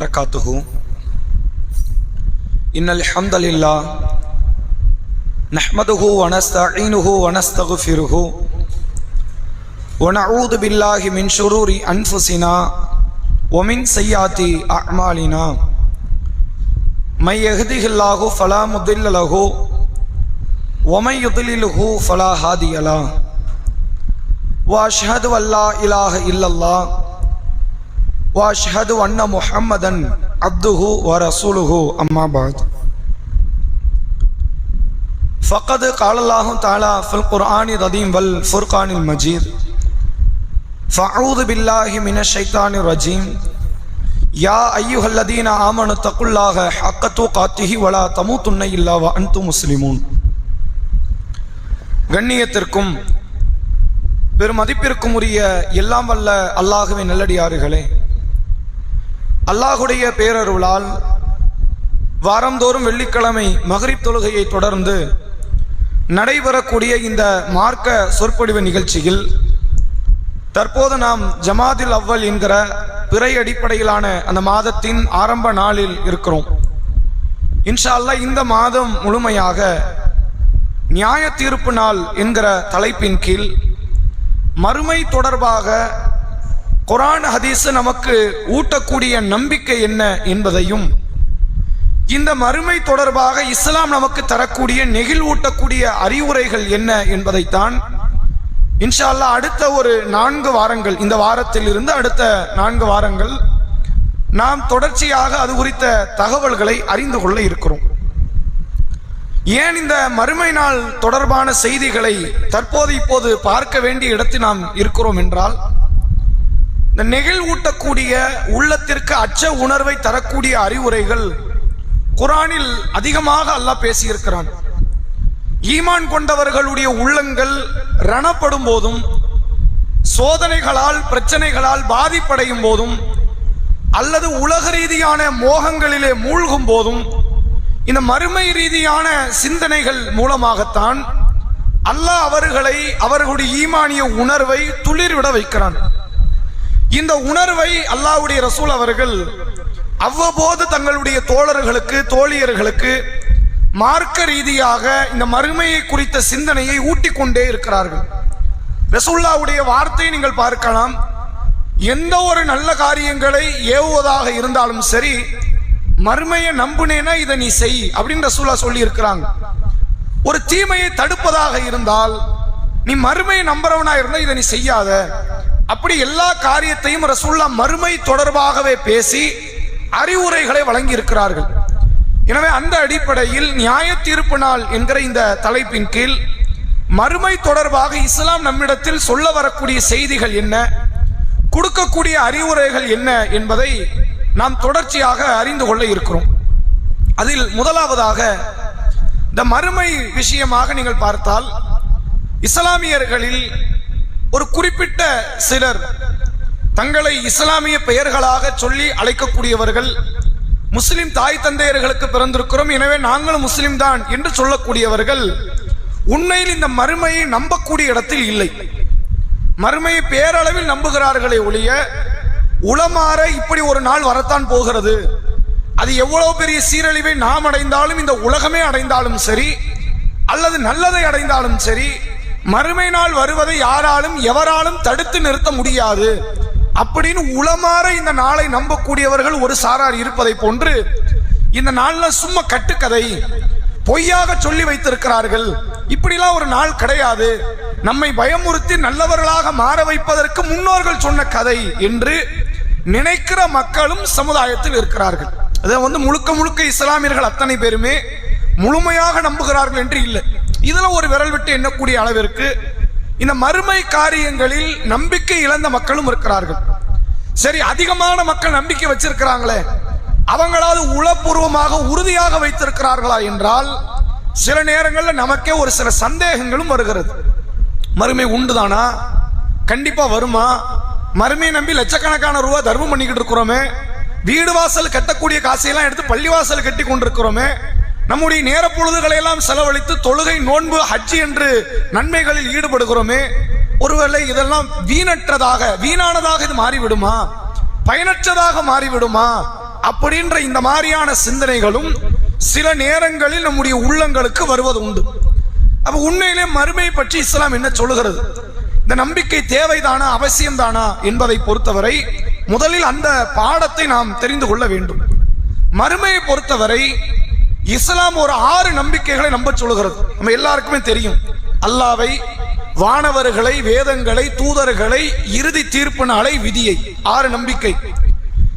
वबरकातुहु। इन्नल हम्दलिल्लाह नहमदुहु व नस्तईनुहु व नस्तगफिरुहु व नऊज़ु बिल्लाहि मिन शुरूरि अनफुसिना व मिन सय्यिआति अअमालिना मन यहदिहिल्लाहु फला मुदिल्ल लहु व मन युद्लिलहु फला हादिय लहु व अशहदु अल्ला इलाहा इल्लल्लाह व अशहदु अन्ना मुहम्मदन अब्दुहु व रसूलुहु अम्मा बाद फ़क़द क़ाल अल्लाहु तआला फ़िल क़ुरआनिर रज़ीम वल फ़ुरक़ानिल मजीद फ़अऊज़ु बिल्लाहि मिनश शैतानिर रजीम या अय्युहल्लज़ीना आमनु तक़ुल्लाह हक़्क़ तुक़ातिहि व ला तमूतुन्न इल्ला व अंतुम मुस्लिमून। கண்ணியத்திற்கும் பெருமதிப்பிற்கும் உரிய எல்லாம் வல்ல அல்லாஹ்வின் நல்லடியார்களே, அல்லாஹுடைய பேரருளால் வாரந்தோறும் வெள்ளிக்கிழமை மக்ரிப் தொழுகையை தொடர்ந்து நடைபெறக்கூடிய இந்த மார்க்க சொற்பொழிவு நிகழ்ச்சியில் தற்போது நாம் ஜமாதில் அவ்வல் என்கிற பிறை அடிப்படையிலான அந்த மாதத்தின் ஆரம்ப நாளில் இருக்கிறோம். இன்ஷா அல்லாஹ் இந்த மாதம் முழுமையாக நியாய தீர்ப்பு நாள் என்கிற தலைப்பின் கீழ் மறுமை தொடர்பாக குர்ஆன் ஹதீஸ் நமக்கு ஊட்டக்கூடிய நம்பிக்கை என்ன என்பதையும், இந்த மறுமை தொடர்பாக இஸ்லாம் நமக்கு தரக்கூடிய நெகிழ்வூட்டக்கூடிய அறிவுரைகள் என்ன என்பதைத்தான் இன்ஷா அல்லாஹ் அடுத்த ஒரு 4 வாரங்கள், இந்த வாரத்தில் இருந்து அடுத்த 4 வாரங்கள் நாம் தொடர்ச்சியாக அது குறித்த தகவல்களை அறிந்து கொள்ள இருக்கிறோம். ஏன் இந்த மறுமை நாள் தொடர்பான செய்திகளை இப்போது பார்க்க வேண்டிய இடத்தில் நாம் இருக்கிறோம் என்றால், இந்த நெகிழ்வூட்டக்கூடிய உள்ளத்திற்கு அச்ச உணர்வை தரக்கூடிய அறிவுரைகள் குர்ஆனில் அதிகமாக அல்லாஹ் பேசியிருக்கிறான். ஈமான் கொண்டவர்களுடைய உள்ளங்கள் ரணப்படும் போதும், சோதனைகளால் பிரச்சனைகளால் பாதிப்படையும் போதும், அல்லது உலக ரீதியான மோகங்களிலே மூழ்கும் போதும், இந்த மறுமை ரீதியான சிந்தனைகள் மூலமாகத்தான் அல்லாஹ் அவர்களை அவர்களுடைய ஈமானிய உணர்வை துளிர்விட வைக்கிறான். இந்த உணர்வை அல்லாஹ்வுடைய ரசூல் அவர்கள் அவ்வப்போது தங்களுடைய தோழர்களுக்கு தோழியர்களுக்கு மார்க்க ரீதியாக இந்த மறுமையை குறித்த சிந்தனையை ஊட்டிக்கொண்டே இருக்கிறார்கள். ரசூலுல்லாஹ்வுடைய வார்த்தையை நீங்கள் பார்க்கலாம். எந்த ஒரு நல்ல காரியங்களை ஏவுவதாக இருந்தாலும் சரி, மறுமையை நம்புனேனா இதை நீ செய் அப்படின்னு ரசூலுல்லாஹ் சொல்லி இருக்கிறாங்க. ஒரு தீமையை தடுப்பதாக இருந்தால், நீ மறுமையை நம்புறவனா இருந்தா இதை நீ செய்யாத, அப்படி எல்லா காரியத்தையும் ரசூலுல்லாஹ் மறுமை தொடர்பாகவே பேசி அறிவுரைகளை வழங்கி இருக்கிறார்கள். எனவே அந்த அடிப்படையில் நியாய தீர்ப்பு நாள் என்கிற இந்த தலைப்பின் கீழ் மறுமை தொடர்பாக இஸ்லாம் நம்மிடத்தில் சொல்ல வரக்கூடிய செய்திகள் என்ன, கொடுக்கக்கூடிய அறிவுரைகள் என்ன என்பதை நாம் தொடர்ச்சியாக அறிந்து கொள்ள இருக்கிறோம். அதில் முதலாவதாக இந்த மறுமை விஷயமாக நீங்கள் பார்த்தால், இஸ்லாமியர்களில் ஒரு குறிப்பிட்ட சிலர் தங்களை இஸ்லாமிய பெயர்களாக சொல்லி அழைக்கக்கூடியவர்கள், முஸ்லிம் தாய் தந்தையர்களுக்கு பிறந்திருக்கிறோம், எனவே நாங்களும் முஸ்லிம் தான் என்று சொல்லக்கூடியவர்கள் உண்மையில் இந்த மறுமையை நம்பக்கூடிய இடத்தில் இல்லை. மறுமையை பேரளவில் நம்புகிறார்களே ஒழிய, உளமாற இப்படி ஒரு நாள் வரத்தான் போகிறது, அது எவ்வளவு பெரிய சீரழிவை நாம் அடைந்தாலும், இந்த உலகமே அடைந்தாலும் சரி, அல்லது நல்லதை அடைந்தாலும் சரி, மறுமை நாள் வருவதை யாராலும் எவராலும் தடுத்து நிறுத்த முடியாது அப்படின்னு உளமாற இந்த நாளை நம்பக்கூடியவர்கள் ஒரு சாரார் இருப்பதை போன்று, இந்த நாள்ல சும்மா கட்டுக்கதை பொய்யாக சொல்லி வைத்திருக்கிறார்கள், இப்படிலாம் ஒரு நாள் கிடையாது, நம்மை பயமுறுத்தி நல்லவர்களாக மாற வைப்பதற்கு முன்னோர்கள் சொன்ன கதை என்று நினைக்கிற மக்களும் சமுதாயத்தில் இருக்கிறார்கள். அதை முழுக்க முழுக்க இஸ்லாமியர்கள் அத்தனை பேருமே முழுமையாக நம்புகிறார்கள் என்று இல்லை. இதுல ஒரு விரல் விட்டு எண்ணக்கூடிய அளவிற்கு இந்த மறுமை காரியங்களில் நம்பிக்கை இழந்த மக்களும் இருக்கிறார்கள். சரி, அதிகமான மக்கள் நம்பிக்கை வச்சிருக்கிறாங்களே, அவங்களாவது உளப்பூர்வமாக உறுதியாக வைத்திருக்கிறார்களா என்றால் சில நேரங்களில் நமக்கே ஒரு சில சந்தேகங்களும் வருகிறது. மறுமை உண்டுதானா, கண்டிப்பா வருமா, மறுமையை நம்பி லட்சக்கணக்கான ரூபா தர்மம் பண்ணிக்கிட்டு இருக்கிறோமே, வீடு வாசல் கட்டக்கூடிய காசையெல்லாம் எடுத்து பள்ளிவாசல் கட்டி கொண்டிருக்கிறோமே, நம்முடைய நேர பொழுதுகளை எல்லாம் செலவழித்து தொழுகை நோன்பு ஹஜ் என்று நன்மைகளில் ஈடுபடுகிறோமே, ஒருவேளை இதெல்லாம் வீணானதாக இது மாறிவிடுமா, பயனற்றதாக மாறிவிடுமா அப்படின்ற இந்த மாதிரியான சிந்தனைகளும் சில நேரங்களில் நம்முடைய உள்ளங்களுக்கு வருவது உண்டு. அப்ப உண்மையிலே மறுமை பற்றி இஸ்லாம் என்ன சொல்லுகிறது, இந்த நம்பிக்கை தேவைதானா அவசியம்தானா என்பதை பொறுத்தவரை முதலில் அந்த பாடத்தை நாம் தெரிந்து கொள்ள வேண்டும். மறுமையை பொறுத்தவரை இஸ்லாம் ஒரு 6 நம்பிக்கைகளை நம்ப சொல்லுகிறது. நம்ம எல்லாருக்குமே தெரியும், அல்லாவை, வானவர்களை, வேதங்களை, தூதர்களை, இறுதி தீர்ப்பு நாளை, விதியை, 6 நம்பிக்கை.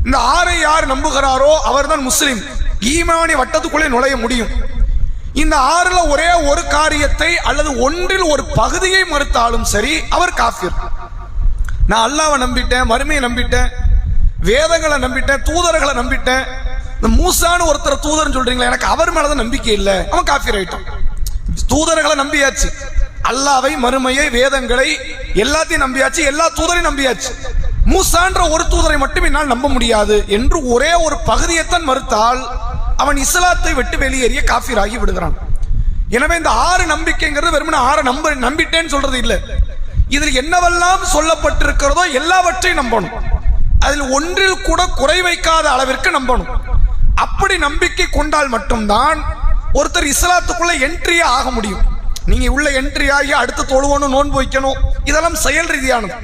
இந்த 6 யார் நம்புகிறாரோ அவர்தான் முஸ்லிம், ஈமானி வட்டத்துக்குள்ளே நுழைய முடியும். இந்த 6ல ஒரே ஒரு காரியத்தை அல்லது ஒன்றில் ஒரு பகுதியை மறுத்தாலும் சரி அவர் காஃபிர். நான் அல்லாவை நம்பிட்டேன், மறுமையை நம்பிட்டேன், வேதங்களை நம்பிட்டேன், தூதர்களை நம்பிட்டேன், இந்த மூசான்னு ஒருத்தர் தூதர்னு சொல்றீங்களா, எனக்கு அவர் மேலதான் நம்பிக்கை இல்லை, அவன் காஃபிர் ஆயிட்டான். தூதர்களை நம்பியாச்சு, அல்லாவை, மறுமையை, வேதங்களை எல்லாத்தையும் நம்பியாச்சு, எல்லா தூதரையும் நம்பியாச்சு, மூசான்ற ஒரு தூதரை மட்டும் என்னால் நம்ப முடியாது என்று ஒரே ஒரு பகுதியைத்தான் மறுத்தால் அவன் இஸ்லாத்தை விட்டு வெளியேறிய காஃபிராகி விடுகிறான். எனவே இந்த 6 நம்பிக்கைங்கிறது வெறுமனே 6 நம்பிட்டேன்னு சொல்றது இல்லை. இதில் என்னவெல்லாம் சொல்லப்பட்டிருக்கிறதோ எல்லாவற்றையும் நம்பணும். அதில் ஒன்றில் கூட குறை வைக்காத அளவிற்கு நம்பணும். அப்படி நம்பிக்கை கொண்டால் மட்டும்தான் ஒருத்தர் இஸ்லாத்துக்குள்ள என்ட்ரியே ஆக முடியும். நீங்க உள்ள என்ட்ரி ஆகி அடுத்து தொழுவணும், நோன்பு வைக்கணும், இதெல்லாம் செயல் ரீதியானது.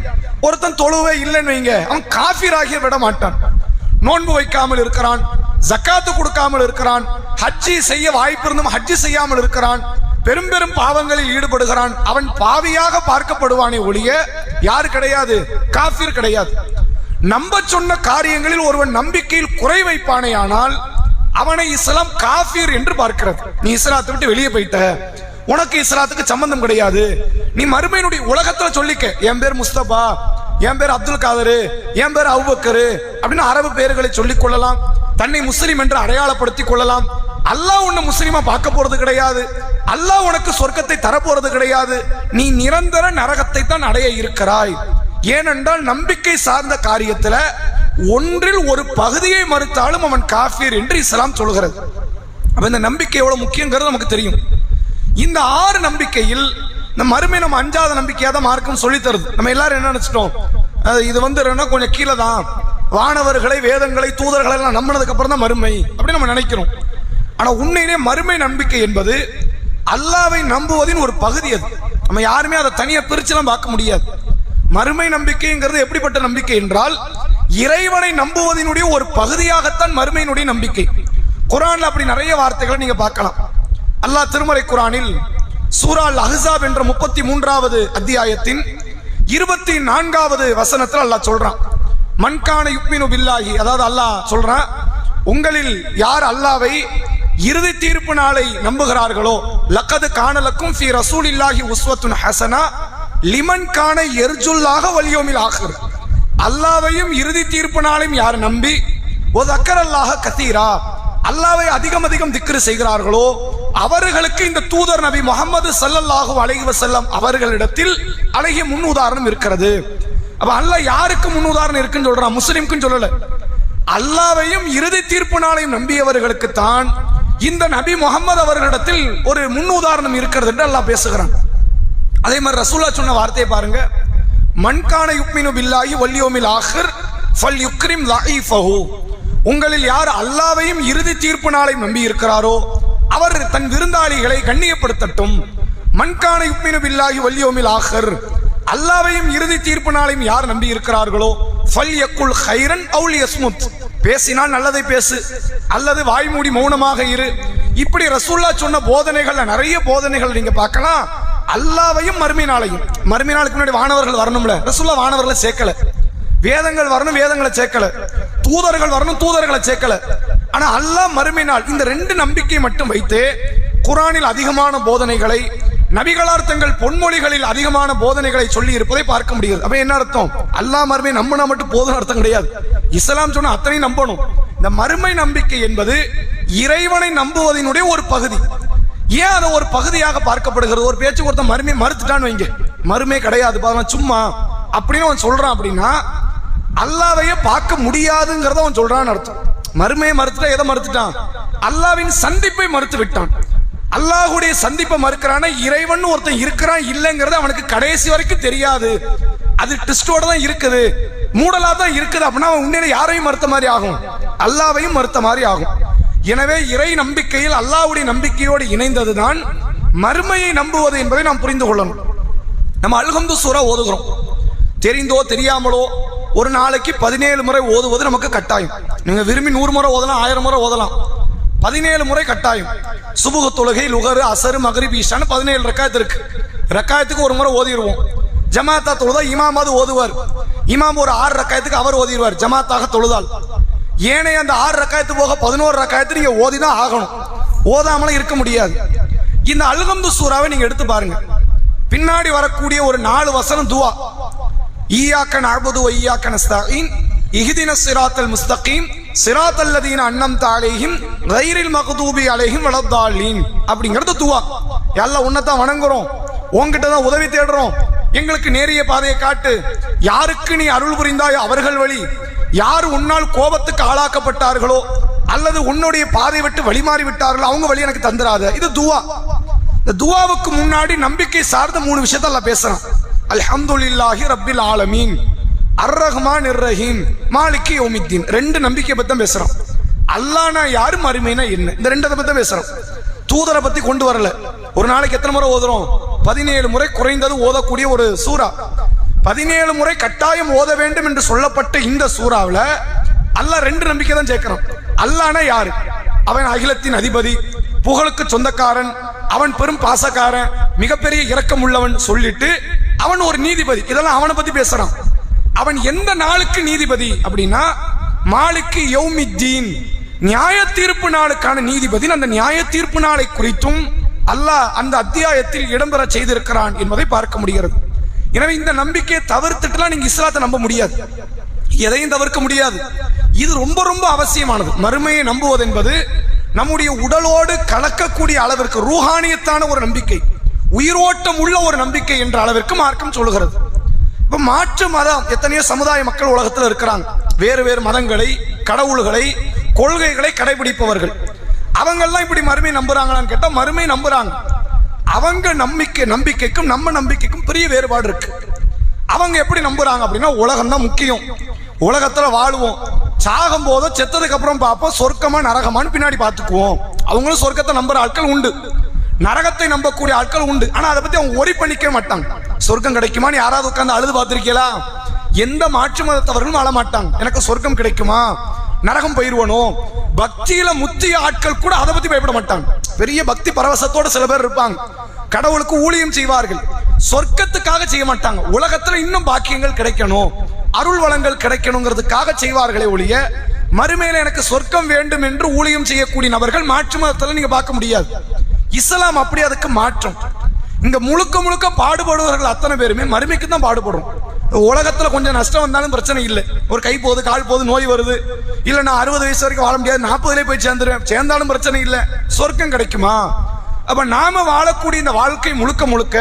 ஒருத்தன் தொழுவே இல்லைன்னு வைங்க, அவன் காஃபிராகி விட மாட்டான். நோன்பு வைக்காமல் இருக்கிறான், ஜக்காத்து கொடுக்காமல் இருக்கிறான், ஹஜ்ஜி செய்ய வாய்ப்பு இருந்தும் ஹஜ்ஜி செய்யாமல் இருக்கிறான், பெரும் பெரும் பாவங்களில் ஈடுபடுகிறான், அவன் பாவியாக பார்க்கப்படுவானே ஒழிய யாரு கிடையாது, காஃபிர் கிடையாது. நம்ப சொன்ன காரியங்களில் ஒருவன் நம்பிக்கையில் குறை வைப்பானே ஆனால் அவனை இஸ்லாம் காஃபிர் என்று பார்க்கிறது. நீ இஸ்லாத்தை விட்டு வெளியே போயிட்ட, உனக்கு இஸ்லாத்துக்கு சம்பந்தம் கிடையாது, நீ மறுமையினுடைய உலகத்துல சொல்லிக்க, என் பேர் முஸ்தபா, என் பேர் அப்துல் காதரு, என் பேர் அபூபக்கர் அப்படின்னு அரபு பெயர்களை சொல்லிக் கொள்ளலாம், தன்னை முஸ்லிம் என்று அடையாளப்படுத்திக் கொள்ளலாம். அல்லாஹ் உன்னை முஸ்லிமா பார்க்க போறது கிடையாது, அல்லாஹ் உனக்கு சொர்க்கத்தை தரப்போறது கிடையாது, நீ நிரந்தர நரகத்தை தான் அடைய இருக்கிறாய். ஏனென்றால் நம்பிக்கை சார்ந்த காரியத்துல ஒன்றில் ஒரு பகுதியை மறுத்தாலும் அவன் காஃபிர் என்று இஸ்லாம் சொல்கிறது. அப்ப இந்த நம்பிக்கை எவ்வளவு முக்கியங்கிறது நமக்கு தெரியும். இந்த 6 நம்பிக்கையில் இந்த மறுமை நம்ம 5வது நம்பிக்கையா தான் மார்க்கம் சொல்லி தருது. நம்ம எல்லாரும் என்ன நினைச்சிட்டோம், இது கொஞ்சம் கீழே தான், வானவர்களை, வேதங்களை, தூதர்களை எல்லாம் நம்பினதுக்கு அப்புறம் தான் மறுமை அப்படி நம்ம நினைக்கிறோம். ஆனா உண்மையிலே மறுமை நம்பிக்கை என்பது அல்லாவை நம்புவதின் ஒரு பகுதி. அது நம்ம யாருமே அதை தனியா பிரிச்செல்லாம் பார்க்க முடியாது. மறுமை நம்பிக்கைங்கிறது எப்படிப்பட்ட நம்பிக்கை என்றால் இறைவனை நம்புவதனுடைய ஒரு பகுதியாகத்தான் மறுமையினுடைய நம்பிக்கை. குர்ஆன்ல அப்படி நிறைய வார்த்தைகளை நீங்க பார்க்கலாம். அல்லாஹ் திருமறை குர்ஆனில் சூரா அல் அஹ்ஸாப் என்ற 33வது அத்தியாயத்தின் 24வது வசனத்தில் அல்லாஹ் சொல்றான், மன்கான யுக்மினு பில்லாஹி, அதாவது அல்லாஹ் சொல்றான், உங்களில் யார் அல்லாவை, இறுதி தீர்ப்பு நாளை நம்புகிறார்களோ, லக்கது கானலக்கும் ஃபீ ரசூலில்லாஹி உஸ்வத்துன் ஹஸனா லிமன் கான யர்ஜுல்லாஹ வல் யௌமில் ஆகிர், அல்லாவையும் இறுதி தீர்ப்பு நாளையும் யார் நம்பி வ ஸக்கரல்லாஹ கதீரா, அல்லாவை அதிகம் அதிகம் திக்ரு செய்கிறார்களோ அவர்களுக்கு இந்த தூதர் நபி முஹம்மது ஸல்லல்லாஹு அலைஹி வஸல்லம் அவர்களிடத்தில் அழகிய முன் உதாரணம் இருக்கிறது. அப்ப அல்லாஹ் யாருக்கு முன் உதாரணம் இருக்குன்னு சொல்றான், முஸ்லிம்க்குன்னு சொல்லல. அல்லாவையும் இறுதி தீர்ப்பு நாளையும் நம்பியவர்களுக்கு தான் இந்த நபி முஹம்மது அவர்களிடத்தில் ஒரு முன் உதாரணம் இருக்கிறது என்று அல்லாஹ் பேசுகிறான். அதே மாதிரி ரசூலுல்லாஹ் சொன்ன வார்த்தையை பாருங்க, மன்கான யுக்மினு பில்லாஹி வல் யௌமில் ஆகிர் ஃபல் யுக்ரிம் லைஃபஹு, உங்களில் யார் அல்லாவையும் இறுதி தீர்ப்பு நாளையும் நம்பி இருக்கிறாரோ அவர் தன் விருந்தாளிகளை கண்ணியப்படுத்தட்டும். மன்கான யுக்மினு பில்லாஹி வல் யௌமில் ஆகிர், அல்லாவையும் இறுதி தீர்ப்பு நாளையும் யார் நம்பி இருக்கிறார்களோ ஃபல் யக்குல் கைரன் அவு லியஸ்முத், பேசினால் நல்லதை பேசு அல்லது வாய்மூடி மௌனமாக இரு. இப்படி ரசூலுல்லாஹ் சொன்ன போதனைகள்ல நிறைய போதனைகள் நீங்க பார்க்கலாம். அல்லாவையும் மறுமை நாளையும், மறுமை நாளுக்கு முன்னாடி வானவர்கள் வரணும்ல, ரசூலுல்லாஹ் வானவர்களை சேர்க்கல, வேதங்கள் வரணும், வேதங்களை சேர்க்கல, தூதர்கள் வரணும், தூதர்களை சேர்க்கல. ஆனா அல்லாஹ் மறுமை நாள் இந்த 2 நம்பிக்கை மட்டும் வைத்து குர்ஆனில் அதிகமான போதனைகளை, நபிகளார் தங்கள் பொன்மொழிகளில் அதிகமான போதனைகளை சொல்லி இருப்பதை பார்க்க முடியாது. அப்ப என்ன அர்த்தம், அல்லாஹ் மறுமை நம்பினா மட்டும் போதும் அர்த்தம் கிடையாது. இஸ்லாம் சொன்ன அத்தனையும் நம்பணும். இந்த மறுமை நம்பிக்கை என்பது இறைவனை நம்புவதனுடைய ஒரு பகுதி. ஏன் அது ஒரு பகுதியாக பார்க்கப்படுகிறது? ஒரு பேச்சு ஒருத்தன் மறுமையை மறுத்துட்டான்னு வைங்க, மறுமை கிடையாது சும்மா அப்படின்னு அவன் சொல்றான் அப்படின்னா அல்லாவையே பார்க்க முடியாதுங்கிறத அவன் சொல்றான்னு அர்த்தம். மறுமையை மறுத்துட்டா எதை மறுத்துட்டான்? அல்லாவின் சந்திப்பை மறுத்து விட்டான். அல்லாஹுடைய சந்திப்பை மறுக்கிறான, இறைவன் ஒருத்தன் இருக்கிறான் இல்லைங்கிறது அவனுக்கு கடைசி வரைக்கும் தெரியாது, அது ட்விஸ்டோட தான் இருக்குது. மூடலா தான் இருக்குது அப்படின்னா அவன் உண்மையில யாரையும் மறுத்த மாதிரி ஆகும், அல்லாவையும் மறுத்த மாதிரி ஆகும். எனவே இறை நம்பிக்கையில் அல்லாஹ்வுடைய நம்பிக்கையோடு இணைந்ததுதான் மறுமையை நம்புவது என்பதை நாம் புரிந்து கொள்ளணும். நம்ம அல்ஹம்து சூரா ஓதுகிறோம், தெரிந்தோ தெரியாமலோ ஒரு நாளைக்கு 17 முறை ஓதுவது நமக்கு கட்டாயம். நீங்க விரும்பி 100 முறை ஓதலாம், 1000 முறை ஓதலாம், 17 முறை கட்டாயம். சுபுஹ் தொழுகை, லுகர், அசர், மக்ரிப், இஷான்னு 17 ரக்காயத்து இருக்கு. ரக்காயத்துக்கு ஒரு முறை ஓதிடுவோம். ஜமாத்தா தொழுதா இமாமாவது ஓதுவார். இமாம் ஒரு 6 ரக்காயத்துக்கு அவர் ஓதிடுவார் ஜமாத்தாக தொழுதால். ஏனைய அந்த 6 ரக்காயத்து போக 11 ரக்காயத்து நீங்க ஓதிதான் ஆகணும், ஓதாமலாம் இருக்க முடியாது. இந்த அல்ஹம்து சூராவை நீங்க எடுத்து பாருங்க, பின்னாடி வரக்கூடிய ஒரு 4 வசனம் துவா. ஈயாக்க நஅபுது வ ஈயாக்க நஸ்தஈன் இஹ்தினஸ் ஸிராத்தல் முஸ்தகீம் ஸிராத்தல் லதீன அன்அம்த அலைஹிம் கைரில் மக்தூபி அலைஹிம் வலத்தாலீன் அப்படிங்கிறது துவா. அல்லாஹ் உன்னை தான் வணங்குறோம், உன்கிட்ட தான் உதவி தேடுறோம், எங்களுக்கு நேரிய பாதையை காட்டு. யாருக்கு நீ அருள் புரிந்தாயோ அவர்கள் வழி, யார் உன்னால் கோபத்துக்கு ஆளாக்கப்பட்டார்களோ அல்லது உன்னுடைய பாதை விட்டு வழிமாறி விட்டார்களோ அவங்க வழி எனக்கு தந்துராத. இது துவா. இந்த துவாவுக்கு முன்னாடி நம்பிக்கை சார்ந்த 3 விஷயத்தை அல்லாஹ் பேசுறான். அல்ஹம்துலில்லாஹி ரப்பில் ஆலமீன், அர் ரஹ்மான் இர் ரஹீம், மாலிகி யௌமித்தீன். 2 நம்பிக்கை பத்தி பேசுறான். அல்லாஹ்னா யாரு, மறுமைனா என்ன, இந்த 2 பத்தி பேசுறான். தூதரை பத்தி கொண்டு வரல. ஒரு நாளைக்கு எத்தனை முறை ஓதுறோம்? 17 முறை குறைந்தது ஓதக்கூடிய ஒரு சூரா. 17 முறை கட்டாயம் ஓத வேண்டும் என்று சொல்லப்பட்ட இந்த சூறாவில் அல்லாஹ் 2 நம்பிக்கை தான் சேர்க்கிறான். அல்லாஹ்னா யாரு? அவன் அகிலத்தின் அதிபதி, புகழுக்கு சொந்தக்காரன், அவன் பெரும் பாசக்காரன், மிகப்பெரிய இரக்கம் உள்ளவன் சொல்லிட்டு அவன் ஒரு நீதிபதி. இதெல்லாம் அவனை பத்தி பேசுறான். அவன் எந்த நாளுக்கு நீதிபதி அப்படின்னா மாலிகி யௌமித்தீன், நியாய தீர்ப்பு நாளுக்கான நீதிபதி. அந்த நியாய தீர்ப்பு நாளை குறித்தும் அல்லாஹ் அந்த அத்தியாயத்தில் இடம்பெற செய்திருக்கிறான் என்பதை பார்க்க முடிகிறது. எனவே இந்த நம்பிக்கையை தவிர்த்துட்டுலாம் நீங்க இஸ்லாத்தை நம்ப முடியாது, எதையும் தவிர்க்க முடியாது. இது ரொம்ப ரொம்ப அவசியமானது. மறுமையை நம்புவது என்பது நம்முடைய உடலோடு கலக்கக்கூடிய அளவிற்கு ரூஹானியத்தான ஒரு நம்பிக்கை, உயிரோட்டம் உள்ள ஒரு நம்பிக்கை என்ற அளவிற்கு மார்க்கம் சொல்லுகிறது. இப்ப மாற்று மதம் எத்தனையோ சமுதாய மக்கள் உலகத்தில் இருக்கிறாங்க, வேறு வேறு மதங்களை, கடவுள்களை, கொள்கைகளை கடைபிடிப்பவர்கள். அவங்கெல்லாம் இப்படி மறுமை நம்புறாங்களான்னு கேட்டா மறுமை நம்புறாங்க. அவங்க நம்பிக்கைக்கும் நம்ம நம்பிக்கைக்கும் பெரிய வேறுபாடு இருக்கு. அவங்க எப்படி நம்புறாங்க அப்படின்னா உலகம் தான் முக்கியம், உலகத்துல வாழுவோம், சாகும் போதோ செத்ததுக்கு அப்புறம் பார்ப்போம், சொர்க்கமா நரகமான்னு பின்னாடி பார்த்துக்குவோம். அவங்களும் சொர்க்கத்தை நம்புற ஆட்கள் உண்டு, நரகத்தை நம்பக்கூடிய ஆட்கள் உண்டு. ஆனா அதை பத்தி அவங்க ஒரி பண்ணிக்க மாட்டாங்க. சொர்க்கம் கிடைக்குமான்னு யாராவது உட்கார்ந்து அழுது பார்த்திருக்கீங்களா? எந்த மாற்று மதத்தவர்களும் அழ மாட்டாங்க, எனக்கு சொர்க்கம் கிடைக்குமா, நரகம் போயிருவனோ. பக்தியில முத்திய ஆட்கள் கூட அதை பத்தி பயப்பட மாட்டாங்க. பெரிய பக்தி பரவசத்தோட சில பேர் இருப்பாங்க, கடவுளுக்கு ஊழியம் செய்வார்கள், சொர்க்கத்துக்காக செய்ய மாட்டாங்க. உலகத்துல இன்னும் பாக்கியங்கள் கிடைக்கணும், அருள் வளங்கள் கிடைக்கணுங்கிறதுக்காக செய்வார்களே ஒழிய மறுமையில எனக்கு சொர்க்கம் வேண்டும் என்று ஊழியம் செய்யக்கூடிய நபர்கள் மாற்று மதத்துல நீங்க பார்க்க முடியாது. இஸ்லாம் அப்படி அதுக்கு மாற்றம். இங்க முழுக்க முழுக்க பாடுபடுவர்கள் அத்தனை பேருமே மறுமைக்கு தான் பாடுபடுறோம். உலகத்துல கொஞ்சம் நஷ்டம் வந்தாலும் பிரச்சனை இல்லை, ஒரு கை போகுது, கால் போகுது, நோய் வருது, இல்ல நான் 60 வயசு வரைக்கும் வாழ முடியாது, 40 போய் சேர்ந்தாலும் பிரச்சனை இல்லை, சொர்க்கம் கிடைக்குமா? அப்ப நாம வாழக்கூடிய இந்த வாழ்க்கை முழுக்க முழுக்க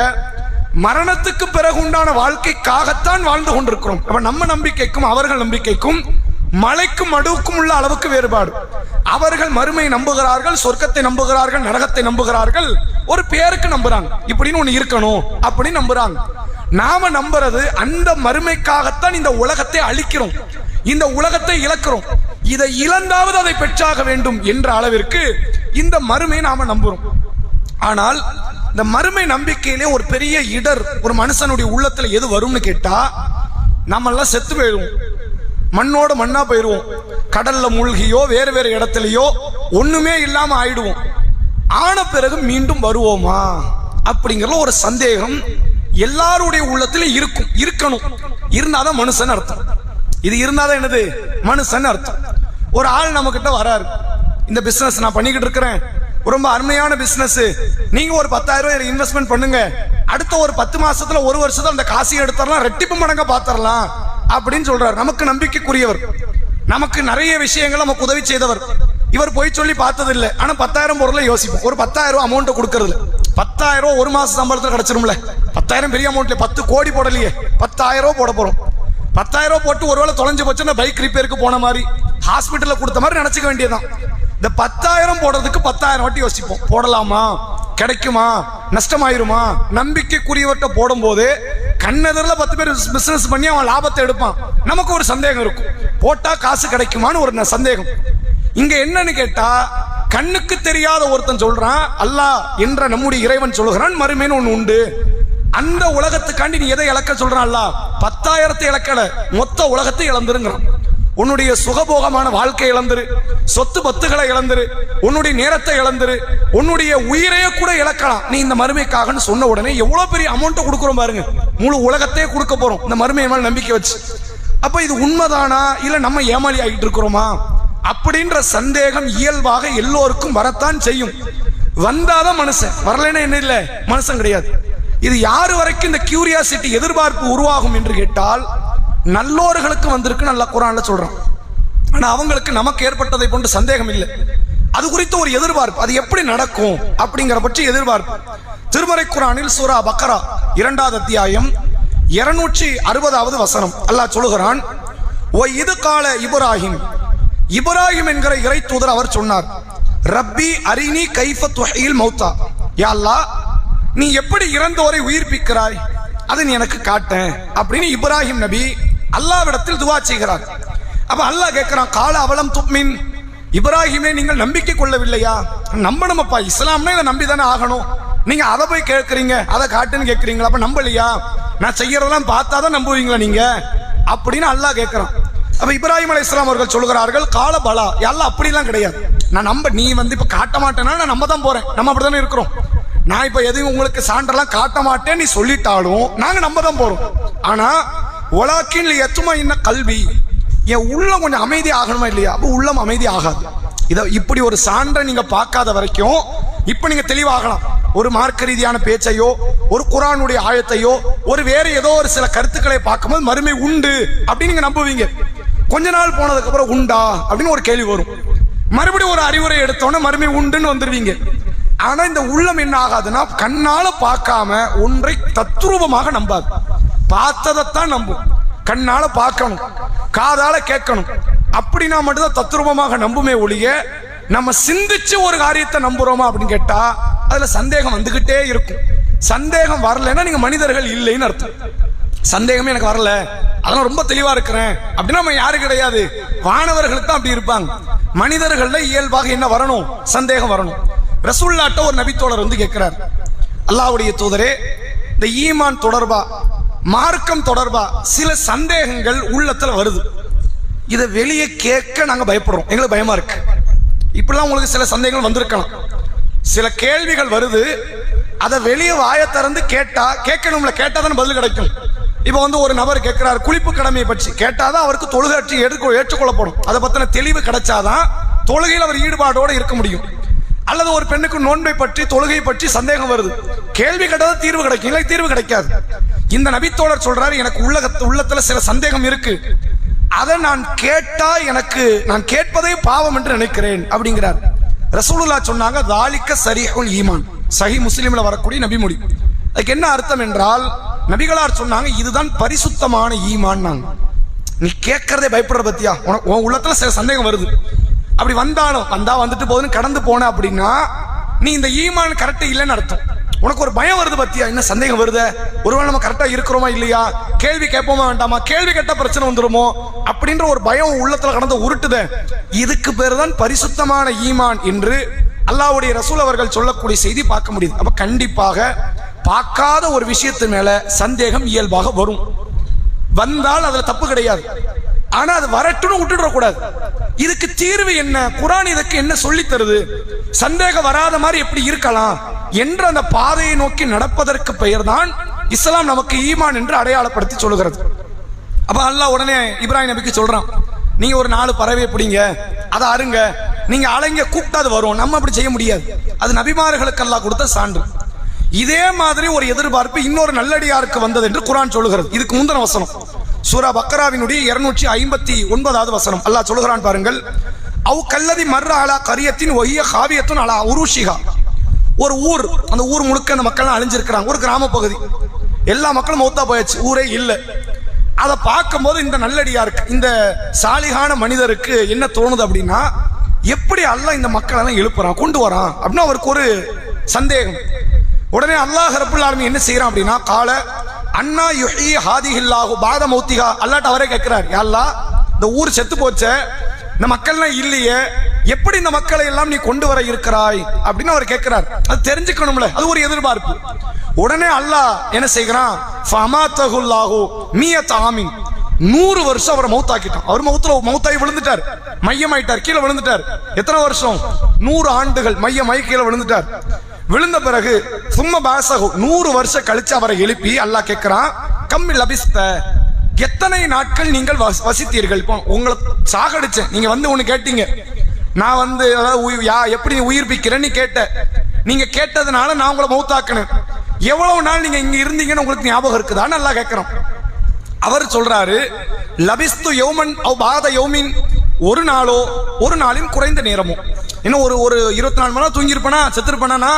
மரணத்துக்கு பிறகு உண்டான வாழ்க்கைக்காகத்தான் வாழ்ந்து கொண்டிருக்கிறோம். அப்ப நம்ம நம்பிக்கைக்கும் அவர்கள் நம்பிக்கைக்கும் மலைக்கும் மடுவுக்கும் உள்ள அளவுக்கு வேறுபாடு. அவர்கள் மறுமை நம்புகிறார்கள், சொர்க்கத்தை நம்புகிறார்கள், நரகத்தை நம்புகிறார்கள், ஒரு பேருக்கு நம்புறாங்க, இப்படின்னு ஒண்ணு இருக்கணும் அப்படின்னு நம்புறாங்க. நாம நம்புறது அந்த மறுமைக்காகத்தான் இந்த உலகத்தை அழிக்கிறோம், இந்த உலகத்தை இழக்கிறோம், இதை இழந்தாவது அதை பெற்றாக வேண்டும் என்ற அளவிற்கு இந்த மறுமையை நாம நம்புறோம். ஆனால் இந்த மறுமை நம்பிக்கையிலே ஒரு பெரிய இடர் ஒரு மனுஷனுடைய உள்ளத்துல எது வரும்னு கேட்டா, நம்ம எல்லாம் செத்து போயிடுவோம், மண்ணோட மண்ணா போயிடுவோம், கடல்ல மூழ்கியோ வேறு வேறு இடத்துலயோ ஒண்ணுமே இல்லாம ஆயிடுவோம். ஆன பிறகு மீண்டும் வருவோமா அப்படிங்கிற ஒரு சந்தேகம் எல்லாருடைய உள்ளத்துல இருக்கணும். இருந்தாதான் மனுஷன் அர்த்தம். இது இருந்தாதான் என்னது மனுஷன் அர்த்தம். ஒரு ஆள் நம்ம கிட்ட வராரு, இந்த பிசினஸ் நான் பண்ணிக்கிட்டு இருக்கிறேன், ரொம்ப அருமையான பிசினஸ், நீங்க ஒரு 10,000 ரூபாய் இன்வெஸ்ட்மெண்ட் பண்ணுங்க, அடுத்த ஒரு 10 மாசத்துல 1 வருஷத்துல அந்த காசையும் எடுத்துடலாம், ரெட்டிப்பு மடங்கா பாத்திரலாம் அப்படின்னு சொல்றாரு. நமக்கு நம்பிக்கைக்குரியவர், நமக்கு நிறைய விஷயங்கள் நமக்கு உதவி செய்தவர். இவர் போய் சொல்லி பார்த்தது இல்லை, ஆனா 10,000 பொருளை யோசிப்போம். ஒரு 10,000 ரூபாய் அமௌண்ட் கொடுக்கறது, 10,000 ரூபாய் ஒரு மாசம் சம்பளத்துல கிடைச்சிரும்ல. 10,000 பெரிய அமௌண்ட்ல, 10 கோடி போடலையே, 10,000 ரூபாய் போட போறோம். 10,000 ரூபாய் போட்டு ஒருவேளை தொலைஞ்சு போச்சுன்னா பைக் ரிப்பேருக்கு போன மாதிரி, ஹாஸ்பிட்டல்ல கொடுத்த மாதிரி நினைச்சுக்க வேண்டியதுதான். இந்த 10,000 போடுறதுக்கு 10,000 வாட்டி யோசிப்போம், போடலாமா, கிடைக்குமா, நஷ்டமாயிருமா. நம்பிக்கைக்குரியவர்கிட்ட போடும் போது கண்ணெதிரில் 10 பேர் பிசினஸ் பண்ணி அவன் லாபத்தை எடுப்பான். நமக்கு ஒரு சந்தேகம் இருக்கும், போட்டா காசு கிடைக்குமான்னு ஒரு சந்தேகம். இங்க என்னன்னு கேட்டா, கண்ணுக்கு தெரியாத ஒருத்தன் சொல்றான், அல்லாஹ் என்ற நம்முடைய இறைவன் சொல்கிறான் மறுமைன்னு ஒண்ணு உண்டு. அந்த உலகத்துக்காண்டி நீ எதை இழக்க சொல்றான்? அல்லாஹ் 10,000 இழக்கல, மொத்த உலகத்தை இழந்துருங்கிறான். உன்னுடைய சுகபோகமான வாழ்க்கை இழந்துரு, சொத்து பத்துகளை இழந்துரு, உன்னுடைய நேரத்தை இழந்துரு, உன்னுடைய உயிரையே கூட இழக்கலாம் நீ இந்த மறுமைக்காகன்னு சொன்ன உடனே எவ்வளவு பெரிய அமௌண்ட் கொடுக்குறோம் பாருங்க. முழு உலகத்தையே கொடுக்க போறோம் இந்த மறுமை மேல் நம்பிக்கை வச்சு. அப்ப இது உண்மைதானா இல்ல நம்ம ஏமாளி ஆகிட்டு இருக்கிறோமா அப்படின்ற சந்தேகம் இயல்பாக எல்லோருக்கும் வரத்தான் செய்யும். வந்தாதான் மனுஷன், வரலைன்னா என்ன இல்லை மனுஷன் கிடையாது. இது யாரு வரைக்கும் இந்த கியூரியாசிட்டி எதிர்பார்ப்பு உருவாகும் என்று கேட்டால், நல்லோர்களுக்கு வந்திருக்கு நல்லா குர்ஆன்ல சொல்றான். ஆனா அவங்களுக்கு நமக்கு ஏற்பட்டதை போன்ற சந்தேகம் இல்லை. அது குறித்து ஒரு எதிர்பார்ப்பு, அது எப்படி நடக்கும் அப்படிங்கிற பற்றி எதிர்பார்ப்பு. திருமறை குர்ஆனில் சூரா பக்கரா 2வது அத்தியாயம் 260வது வசனம் அல்லாஹ் சொல்லுகிறான், ஓ இது கால இப்ராஹிம் என்கிற இறை தூதர் அவர் சொன்னார், ரப்பி அரினி கைஃப துஹீல் மௌத்தா, யா அல்லாஹ் நீ எப்படி இறந்தோரை உயிர்ப்பிக்கிறாய் அதை நீ எனக்கு காட்டேன் அப்படின்னு இப்ராஹிம் நபி அல்லாஹ்விடத்தில் துவா செய்கிறார். அப்ப அல்லாஹ் கேட்கிறான், கால அவலம் துப்மின், இப்ராஹிமே நீங்கள் நம்பிக்கை கொள்ளவில்லையா? நம்பணுமப்பா, இஸ்லாம்னா இதை நம்பி தானே ஆகணும். நீங்க அதை போய் கேட்கறீங்க, அதை காட்டுன்னு கேட்கறீங்களா? அப்ப நம்பலையா? நான் செய்யறதெல்லாம் பார்த்தாதான் நம்புவீங்களா நீங்க அப்படின்னு அல்லாஹ் கேட்கிறான். அப்ப இப்ராஹிம் அலைஹிஸ்ஸலாம் அவர்கள் சொல்கிறார்கள், கால பலா, அல்லாஹ் அப்படிலாம் கிடையாது. நான் நீ இப்ப காட்ட மாட்டேன்னா நான் நம்ப தான் போறேன். நம்ம அப்படித்தானே இருக்கிறோம். நான் இப்ப எதையும் உங்களுக்கு சான்றெல்லாம் காட்ட மாட்டேன் நீ சொல்லிட்டாலும் நாங்க நம்ப தான் போறோம். ஆனா உலகின் எத்துமா இன்ன கல்வி, என் உள்ளம் கொஞ்சம் அமைதி ஆகணுமா இல்லையா? அப்ப உள்ளம் அமைதி ஆகாது. இதை இப்படி ஒரு சான்றை நீங்க பார்க்காத வரைக்கும் இப்ப நீங்க தெளிவாகலாம். ஒரு மார்க்க ரீதியான பேச்சையோ, ஒரு குர்ஆனுடைய ஆயத்தையோ, ஒரு வேற ஏதோ ஒரு சில கருத்துக்களை பார்க்கும்போது மறுமை உண்டு அப்படின்னு நீங்க நம்புவீங்க. கொஞ்ச நாள் போனதுக்கு அப்புறம் உண்டா அப்படின்னு ஒரு கேள்வி வரும். மறுபடியும் ஒரு அறிவுரை எடுத்தோன்னே மறுமை உண்டுன்னு வந்துருவீங்க. ஆனா இந்த உள்ளம் என்ன ஆகாதுன்னா, கண்ணால பார்க்காம ஒன்றை தத்ரூபமாக நம்பாது. பார்த்ததைத்தான் நம்பும். கண்ணால பார்க்கணும், காதால கேட்கணும், அப்படின்னா மட்டும்தான் தத்ரூபமாக நம்புமே ஒழிய, நம்ம சிந்திச்சு ஒரு காரியத்தை நம்புறோமா அப்படின்னு கேட்டா அதுல சந்தேகம் வந்துகிட்டே இருக்கும். சந்தேகம் வரலன்னா நீங்க மனிதர்கள் இல்லைன்னு அர்த்தம். சந்தேகமே எனக்கு வரல, அதெல்லாம் ரொம்ப தெளிவா இருக்கிறேன் அப்படின்னா நம்ம யாரு கிடையாது, வானவர்களுக்கு தான் அப்படி இருப்பாங்க. மனிதர்கள்ல இயல்பாக என்ன வரணும்? சந்தேகம் வரணும். ரசூலுல்லாஹ்ட்ட ஒரு நபித்தோழர் வந்து கேட்கிறார், அல்லாஹ்வுடைய தூதரே, இந்த ஈமான் தொடர்பா, மார்க்கம் தொடர்பா சில சந்தேகங்கள் உள்ளத்துல வருது. இதை வெளியே கேட்க நாங்க பயப்படுறோம், எங்களுக்கு பயமா இருக்கு. இப்படிலாம் உங்களுக்கு சில சந்தேகங்கள் வந்திருக்கலாம். சில கேள்விகள் வருது, அதை வெளியே வாயை திறந்து கேட்டா கேட்கணும்ல, கேட்டாதான் பதில் கிடைக்கும். இப்ப வந்து ஒரு நபர் கேட்கிறார் குளிப்பு கடமையை பற்றி, கேட்டாதான் அவருக்கு தொழுகை ஏற்றுக்கொள்ளப்படும். அதை பத்தின தெளிவு கிடைச்சாதான் தொழுகையில் அவர் ஈடுபாடோடு இருக்க முடியும். அல்லது ஒரு பெண்ணுக்கு நோன்பை பற்றி, தொழுகை பற்றி சந்தேகம் வருது, கேள்வி கேட்டதா தீர்வு கிடைக்கும், இல்லை தீர்வு கிடைக்காது. இந்த நபித்தோழர் சொல்றாரு, எனக்கு உள்ளத்துல சில சந்தேகம் இருக்கு, அதை நான் கேட்டா நான் கேட்பதே பாவம் என்று நினைக்கிறேன் அப்படிங்கிறார். ரசூலுல்லாஹ் சொன்னாங்க, தாலிக்க சரிஹுல் ஈமான், சஹி முஸ்லிம்ல வரக்கூடிய நபிமொழி. அதுக்கு என்ன அர்த்தம் என்றால், நபிகளார் சொன்னாங்க, இதுதான் பரிசுத்தமான ஈமான். நீ கேட்கறதே பயப்படுற பத்தியா, உன் உள்ளத்துல சில சந்தேகம் வருது, அப்படி வந்தாலும் வந்துட்டு போகுதுன்னு கடந்து போன அப்படின்னா நீ இந்த ஈமான் கரெக்டா இல்லைன்னு அர்த்தம். உனக்கு ஒரு பயம் வருது பத்தியா, என்ன சந்தேகம் வருது, ஒருவேளை நம்ம கரெக்டா இருக்கிறோமா இல்லையா, கேள்வி கேட்போமா வேண்டாமா, கேள்வி கேட்ட பிரச்சனை வந்துருமோ அப்படின்ற ஒரு பயம் உள்ளத்துல கடந்து உருட்டுத, இதுக்கு பேரு தான் பரிசுத்தமான ஈமான் என்று அல்லாஹ்வுடைய ரசூல் அவர்கள் சொல்லக்கூடிய செய்தி பார்க்க முடியுது. அப்ப கண்டிப்பாக பார்க்காத ஒரு விஷயத்து மேல சந்தேகம் இயல்பாக வரும். வந்தால் அதுல தப்பு கிடையாது. ஆனா அது வரட்டுன்னு விட்டுட கூடாது. இதுக்கு தீர்வு என்ன, குர்ஆன் இதுக்கு என்ன சொல்லி தருது, சந்தேகம் வராத மாதிரி எப்படி இருக்கலாம் என்ற அந்த பாதையை நோக்கி நடப்பதற்கு பெயர் தான் இஸ்லாம் நமக்கு ஈமான் என்று அடையாளப்படுத்தி சொல்லுகிறது. அப்ப அல்லாஹ் உடனே இப்ராஹிம் நபிக்கு சொல்றான், நீங்க ஒரு 4 பறவை பிடிங்க, அதை அருங்க, நீங்க அலைங்க, கூப்பிட்டாது வரும். நம்ம அப்படி செய்ய முடியாது, அது நபிமார்களுக்கு அல்லாஹ் கொடுத்த சான்று. இதே மாதிரி ஒரு எதிர்பார்ப்பு இன்னொரு நல்லடியாருக்கு வந்தது என்று குர்ஆன் சொல்லுகிறது. இதுக்கு முந்தின வசனம் சூரா பக்கராவினுடைய 259வது வசனம் அல்லாஹ் சொல்லுகிறான் பாருங்கள், அவ் கல்லதி மர்ர அலா கரியத்தின் ஒய்ய காவியத்துன் அலா உருஷிகா. ஒரு ஊர், அந்த ஊர் முழுக்க அந்த மக்கள் அழிஞ்சிருக்கிறாங்க, ஒரு கிராம பகுதி, எல்லா மக்களும் மௌத்தா போயாச்சு, ஊரே இல்லை. அதை பார்க்கும்போது இந்த நல்லடியாருக்கு, இந்த சாலிகான மனிதருக்கு என்ன தோணுது அப்படின்னா, எப்படி அல்லாஹ் இந்த மக்களை எல்லாம் எழுப்புறான், கொண்டு வரான் அப்படின்னு அவருக்கு ஒரு சந்தேகம். உடனே அல்லாஹ் ரப்புல் ஆலமீன் என்ன செய்யறான் அப்படின்னா, கால அன்னா யுஹி ஹாதிஹில்லாஹு பாத மௌத்திஹா, அல்லாஹ் அவரே கேட்கிறார், யா அல்லாஹ் இந்த ஊர் செத்து போச்சே, இந்த மக்கள்லாம் இல்லையே, எப்படி இந்த மக்களை எல்லாம் நீ கொண்டு வர இருக்கிறாய் அப்படின்னு அவர் கேட்கிறார். அது தெரிஞ்சுக்கணும்ல, அது ஒரு எதிர்பார்ப்பு. உடனே அல்லாஹ் என்ன செய்கிறான், ஃபமாத்தஹுல்லாஹு மியத ஆமின், 100 வருஷம் அவரை மௌத்தாக்கிட்டான். அவர் மௌத்தாகி விழுந்துட்டார், மையமாயிட்டார், கீழே விழுந்துட்டார். எத்தனை வருஷம்? 100 ஆண்டுகள் மையமாயி கீழே விழுந்துட்டார். விழுந்த பிறகு சும்மா பாசகு 100 வருஷம் கழிச்சு அவரை எழுப்பி அல்லாஹ் கேட்கிறான், கம்மி லபிஸ்த, எத்தனை நாட்கள் நீங்கள் வசித்தீர்கள்? இப்போ உங்களை சாகடிச்சேன், நீங்க வந்து ஒண்ணு கேட்டீங்க, நான் வந்து எப்படி உயிர்ப்பிக்கிறேன்னு கேட்ட, நீங்க கேட்டதுனால நான் உங்களை மௌத்தாக்கினேன். எவ்வளவு நாள் நீங்க இங்க இருந்தீங்கன்னு உங்களுக்கு ஞாபகம் இருக்குதான்னு அல்லாஹ் கேட்கிறோம். அவர் சொல்றாரு, லபிஸ்து யௌமன் அவ் பாத யௌமின், ஒரு நாளோ ஒரு நாளின் குறைந்த நேரமோ. இன்னும் ஒரு 24 மணி நேரம் தூங்கி இருப்பனா செத்துருப்பனா,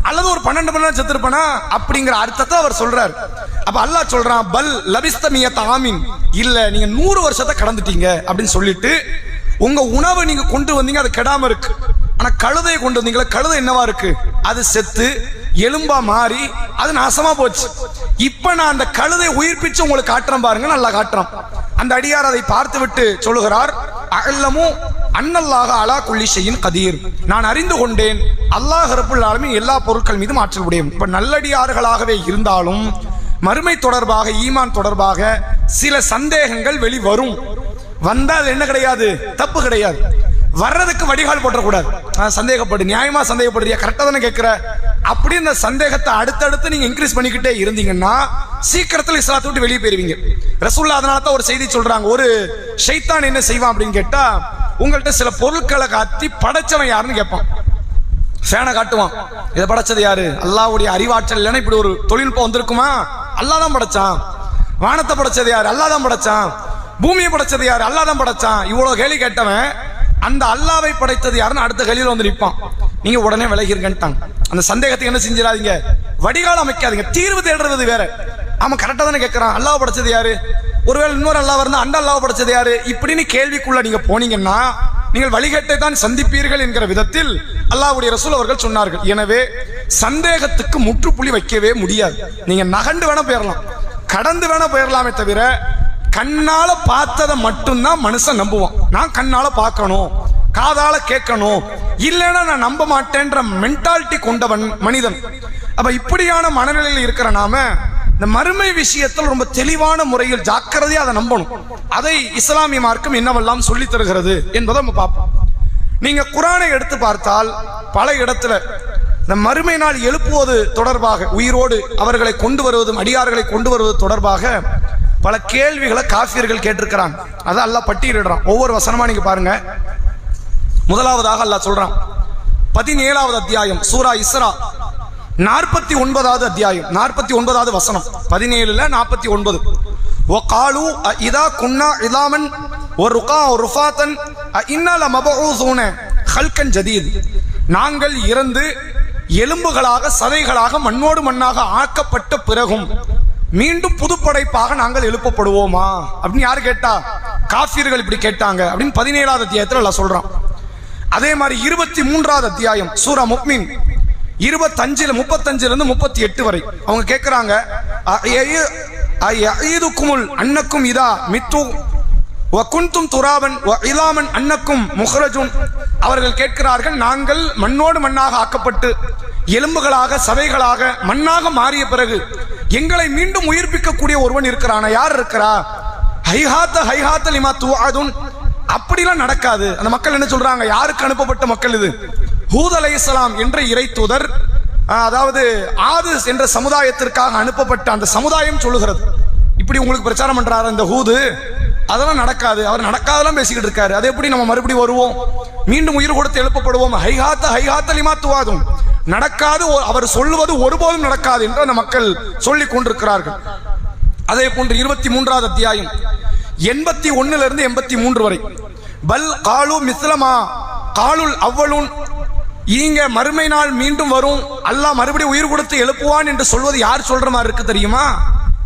அல்லது ஒரு 12 மணி நேரம் செத்துருப்பனா அப்படிங்கிற அர்த்தத்தை அவர் சொல்றாரு. அப்ப அல்லாஹ் சொல்றான், பல் லபிஸ்த மியத ஆமின், இல்ல நீங்க 100 வருஷத்தை கடந்துட்டீங்க அப்படின்னு சொல்லிட்டு, உங்க உணவை நீங்க கொண்டு வந்தீங்க, அது கெடாம இருக்கு. ஆனா கழுதையை கொண்டு வந்தீங்களா, கழுதை என்னவா இருக்கு, அது செத்து எலும்பா மாறி அது நாசமா போச்சு. இப்ப நான் அந்த கழுதை உயிர்ப்பிச்சு உங்களுக்கு காட்டுறேன் பாருங்க, நல்லா காட்டுறோம். அந்த அடியார் அதை பார்த்து விட்டு சொல்லுகிறார், அஅல்லமு அன்னல்லாஹ அலா குல்லி ஷைஇன் கதீர், நான் அறிந்து கொண்டேன் அல்லாஹ் ரப்புல் ஆலமீன் எல்லா பொருட்கள் மீதும் ஆற்றல் உடையவன். இப்ப நல்லடியார்களாகவே இருந்தாலும் மறுமை தொடர்பாக, ஈமான் தொடர்பாக சில சந்தேகங்கள் வெளிவரும். வந்தால் என்ன கிடையாது, தப்பு கிடையாது. வர்றதுக்கு வடிகால் போட்டக்கூடாது. சந்தேகப்படு, நியாயமா சந்தேகப்படுறியா, கரெக்டா தானே கேட்கிற, அப்படி இந்த சந்தேகத்தை அடுத்தடுத்து நீங்க இன்க்ரீஸ் பண்ணிக்கிட்டே இருந்தீங்கன்னா சீக்கிரத்தில் இஸ்லாத்தை விட்டு வெளியே போயிருவீங்க. ரசூலுல்லாஹ் அதனால தான் ஒரு செய்தி சொல்றாங்க, ஒரு ஷைத்தான் என்ன செய்வான் அப்படின்னு கேட்டா, உங்கள்கிட்ட சில பொருட்களை காட்டி படைச்சவன் யாருன்னு கேட்பான். ஃபேனை காட்டுவான், இதை படைச்சது யாரு, அல்லாஹ்வுடைய அறிவாற்றல் இல்லைன்னா இப்படி ஒரு தொழில்நுட்பம் வந்திருக்குமா, அல்லாஹ் தான் படைச்சான். வானத்தை படைச்சது யாரு, அல்லாஹ் தான் படைச்சான். பூமியை படைச்சது யாரு, அல்லாஹ் தான் படைச்சான். இவ்வளவு கேள்வி கேட்டவன் அந்த அல்லாவை படைத்தது யாருன்னு அடுத்த கேள்வியில வந்து நிற்பான். நீங்க உடனே விலகிருங்கன்ட்டாங்க. அந்த சந்தேகத்தை என்ன செஞ்சிடாதீங்க, வடிகால் அமைக்காதீங்க, தீர்வு தேடுறது வேற. ஆமா கரெக்டா தானே கேட்கறான், அல்லாஹ் படைச்சது யாரு, ஒருவேளை இன்னொரு அல்லாஹ் இருந்தா அந்த அல்லாஹ் படைச்சது யாரு, இப்படின்னு கேள்விக்குள்ள நீங்க போனீங்கன்னா நீங்கள் வழிகட்டை தான் சந்திப்பீர்கள் என்கிற விதத்தில் அல்லாஹ்வுடைய ரசூல் அவர்கள் சொன்னார்கள். எனவே சந்தேகத்துக்கு முற்றுப்புள்ளி வைக்கவே முடியாது. நீங்க நகண்டு வேணா போயிடலாம், கடந்து வேணா போயிடலாமே தவிர, கண்ணால பார்த்ததை மட்டும்தான் மனுஷன் நம்புவான். நான் கண்ணால பார்க்கணும், காதால கேட்கணும், இல்லைன்னா நான் நம்ப மாட்டேன்ற மென்டாலிட்டி கொண்டவன் மனிதன். அப்ப இப்படியான மனநிலையில் இருக்கிற நாம இந்த மறுமை விஷயத்தில் ரொம்ப தெளிவான முறையில் ஜாக்கிரதையா அதை நம்பணும். அதை இஸ்லாமிய மார்க்கம் என்னவெல்லாம் சொல்லி தருகிறது என்பதை நம்ம பார்ப்போம். நீங்க குர்ஆனை எடுத்து பார்த்தால் பல இடத்துல இந்த மறுமை நாள் எழுப்புவது தொடர்பாக, உயிரோடு அவர்களை கொண்டு வருவதும் அடியார்களை கொண்டு வருவது தொடர்பாக பல கேள்விகளை காஃபியர்கள் கேட்டிருக்கிறாங்க. அதை அல்லாஹ் பட்டியலிடுறான். ஒவ்வொரு வசனமா நீங்க பாருங்க. முதலாவதாக அல்லாஹ் சொல்றான், 17வது அத்தியாயம் சூரா இஸ்ரா 49வது அத்தியாயம் 49வது வசனம், 17ல 49. வகாலு இதா குன்னா இலாமன் வருகா ருஃபாத்தன் இன்னா லமபஊஸூன ஹல்கன் ஜதீத், நாங்கள் இறந்து எலும்புகளாக சதைகளாக மண்ணோடு மண்ணாக ஆக்கப்பட்ட பிறகும் மீண்டும் புதுப்படைப்பாக நாங்கள் எழுப்பப்படுவோமா அப்படின்னு யாரு கேட்டா, காஃபிர்கள் இப்படி கேட்டாங்க அப்படின்னு 17வது அத்தியாயத்தில் அல்லாஹ் சொல்றான். அதே மாதிரி 23வது அத்தியாயம் சூரா முஃமின் 35ல இருந்து 38 வரை அவங்க கேட்கிறாங்க, அயீதுக்குமுல் அன்னக்கும் இதா மித்து வகுந்தும் துராபன் வஇலாமன் அன்னக்கும் முஹ்ரஜுன், அவர்கள் கேட்கிறார்கள், நாங்கள் மண்ணோடு மண்ணாக ஆக்கப்பட்டு எலும்புகளாக சதைகளாக மண்ணாக மாறிய பிறகு எங்களை மீண்டும் உயிர்ப்பிக்கக்கூடிய ஒருவன் இருக்கிறானா, யார் இருக்கிறா, ஹைஹாத்த ஹைஹாத்த லிமா துஆதுன், அப்படிலாம் நடக்காது. அந்த மக்கள் என்ன சொல்றாங்க, யாருக்கு அனுப்பப்பட்ட மக்கள் இது, ஹூத் அலைஹிஸ்ஸலாம் என்ற இறை தூதர், அதாவது ஆது என்ற சமுதாயத்திற்காக அனுப்பப்பட்ட அந்த சமுதாயம் சொல்லுகிறது. இப்படி உங்களுக்கு பிரச்சாரம் பண்றாரு இந்த ஹூது, அதெல்லாம் நடக்காது, அவர் நடக்காதெல்லாம் பேசிக்கிட்டு இருக்காரு, அது எப்படி நம்ம மறுபடியும் வருவோம், மீண்டும் உயிர் கொடுத்து எழுப்பப்படுவோம், ஹைஹாத்த ஹைஹாத்த லிமா துஆதுன், நடக்காது, அவர் சொல்லுவது ஒருபோதும் நடக்காது என்று அந்த மக்கள் சொல்லிக் கொண்டிருக்கிறார்கள். அதே போன்று 23வது அத்தியாயம் 81ல இருந்து 83 வரை, பல் காலு மிஸ்லமா காலுல் அவ்வளூன், இங்க மறுமை நாள் மீண்டும் வரும், அல்லாஹ் மறுபடியும் உயிர் கொடுத்து எழுப்புவான் என்று சொல்வது யார் சொல்ற மாதிரி இருக்கு தெரியுமா,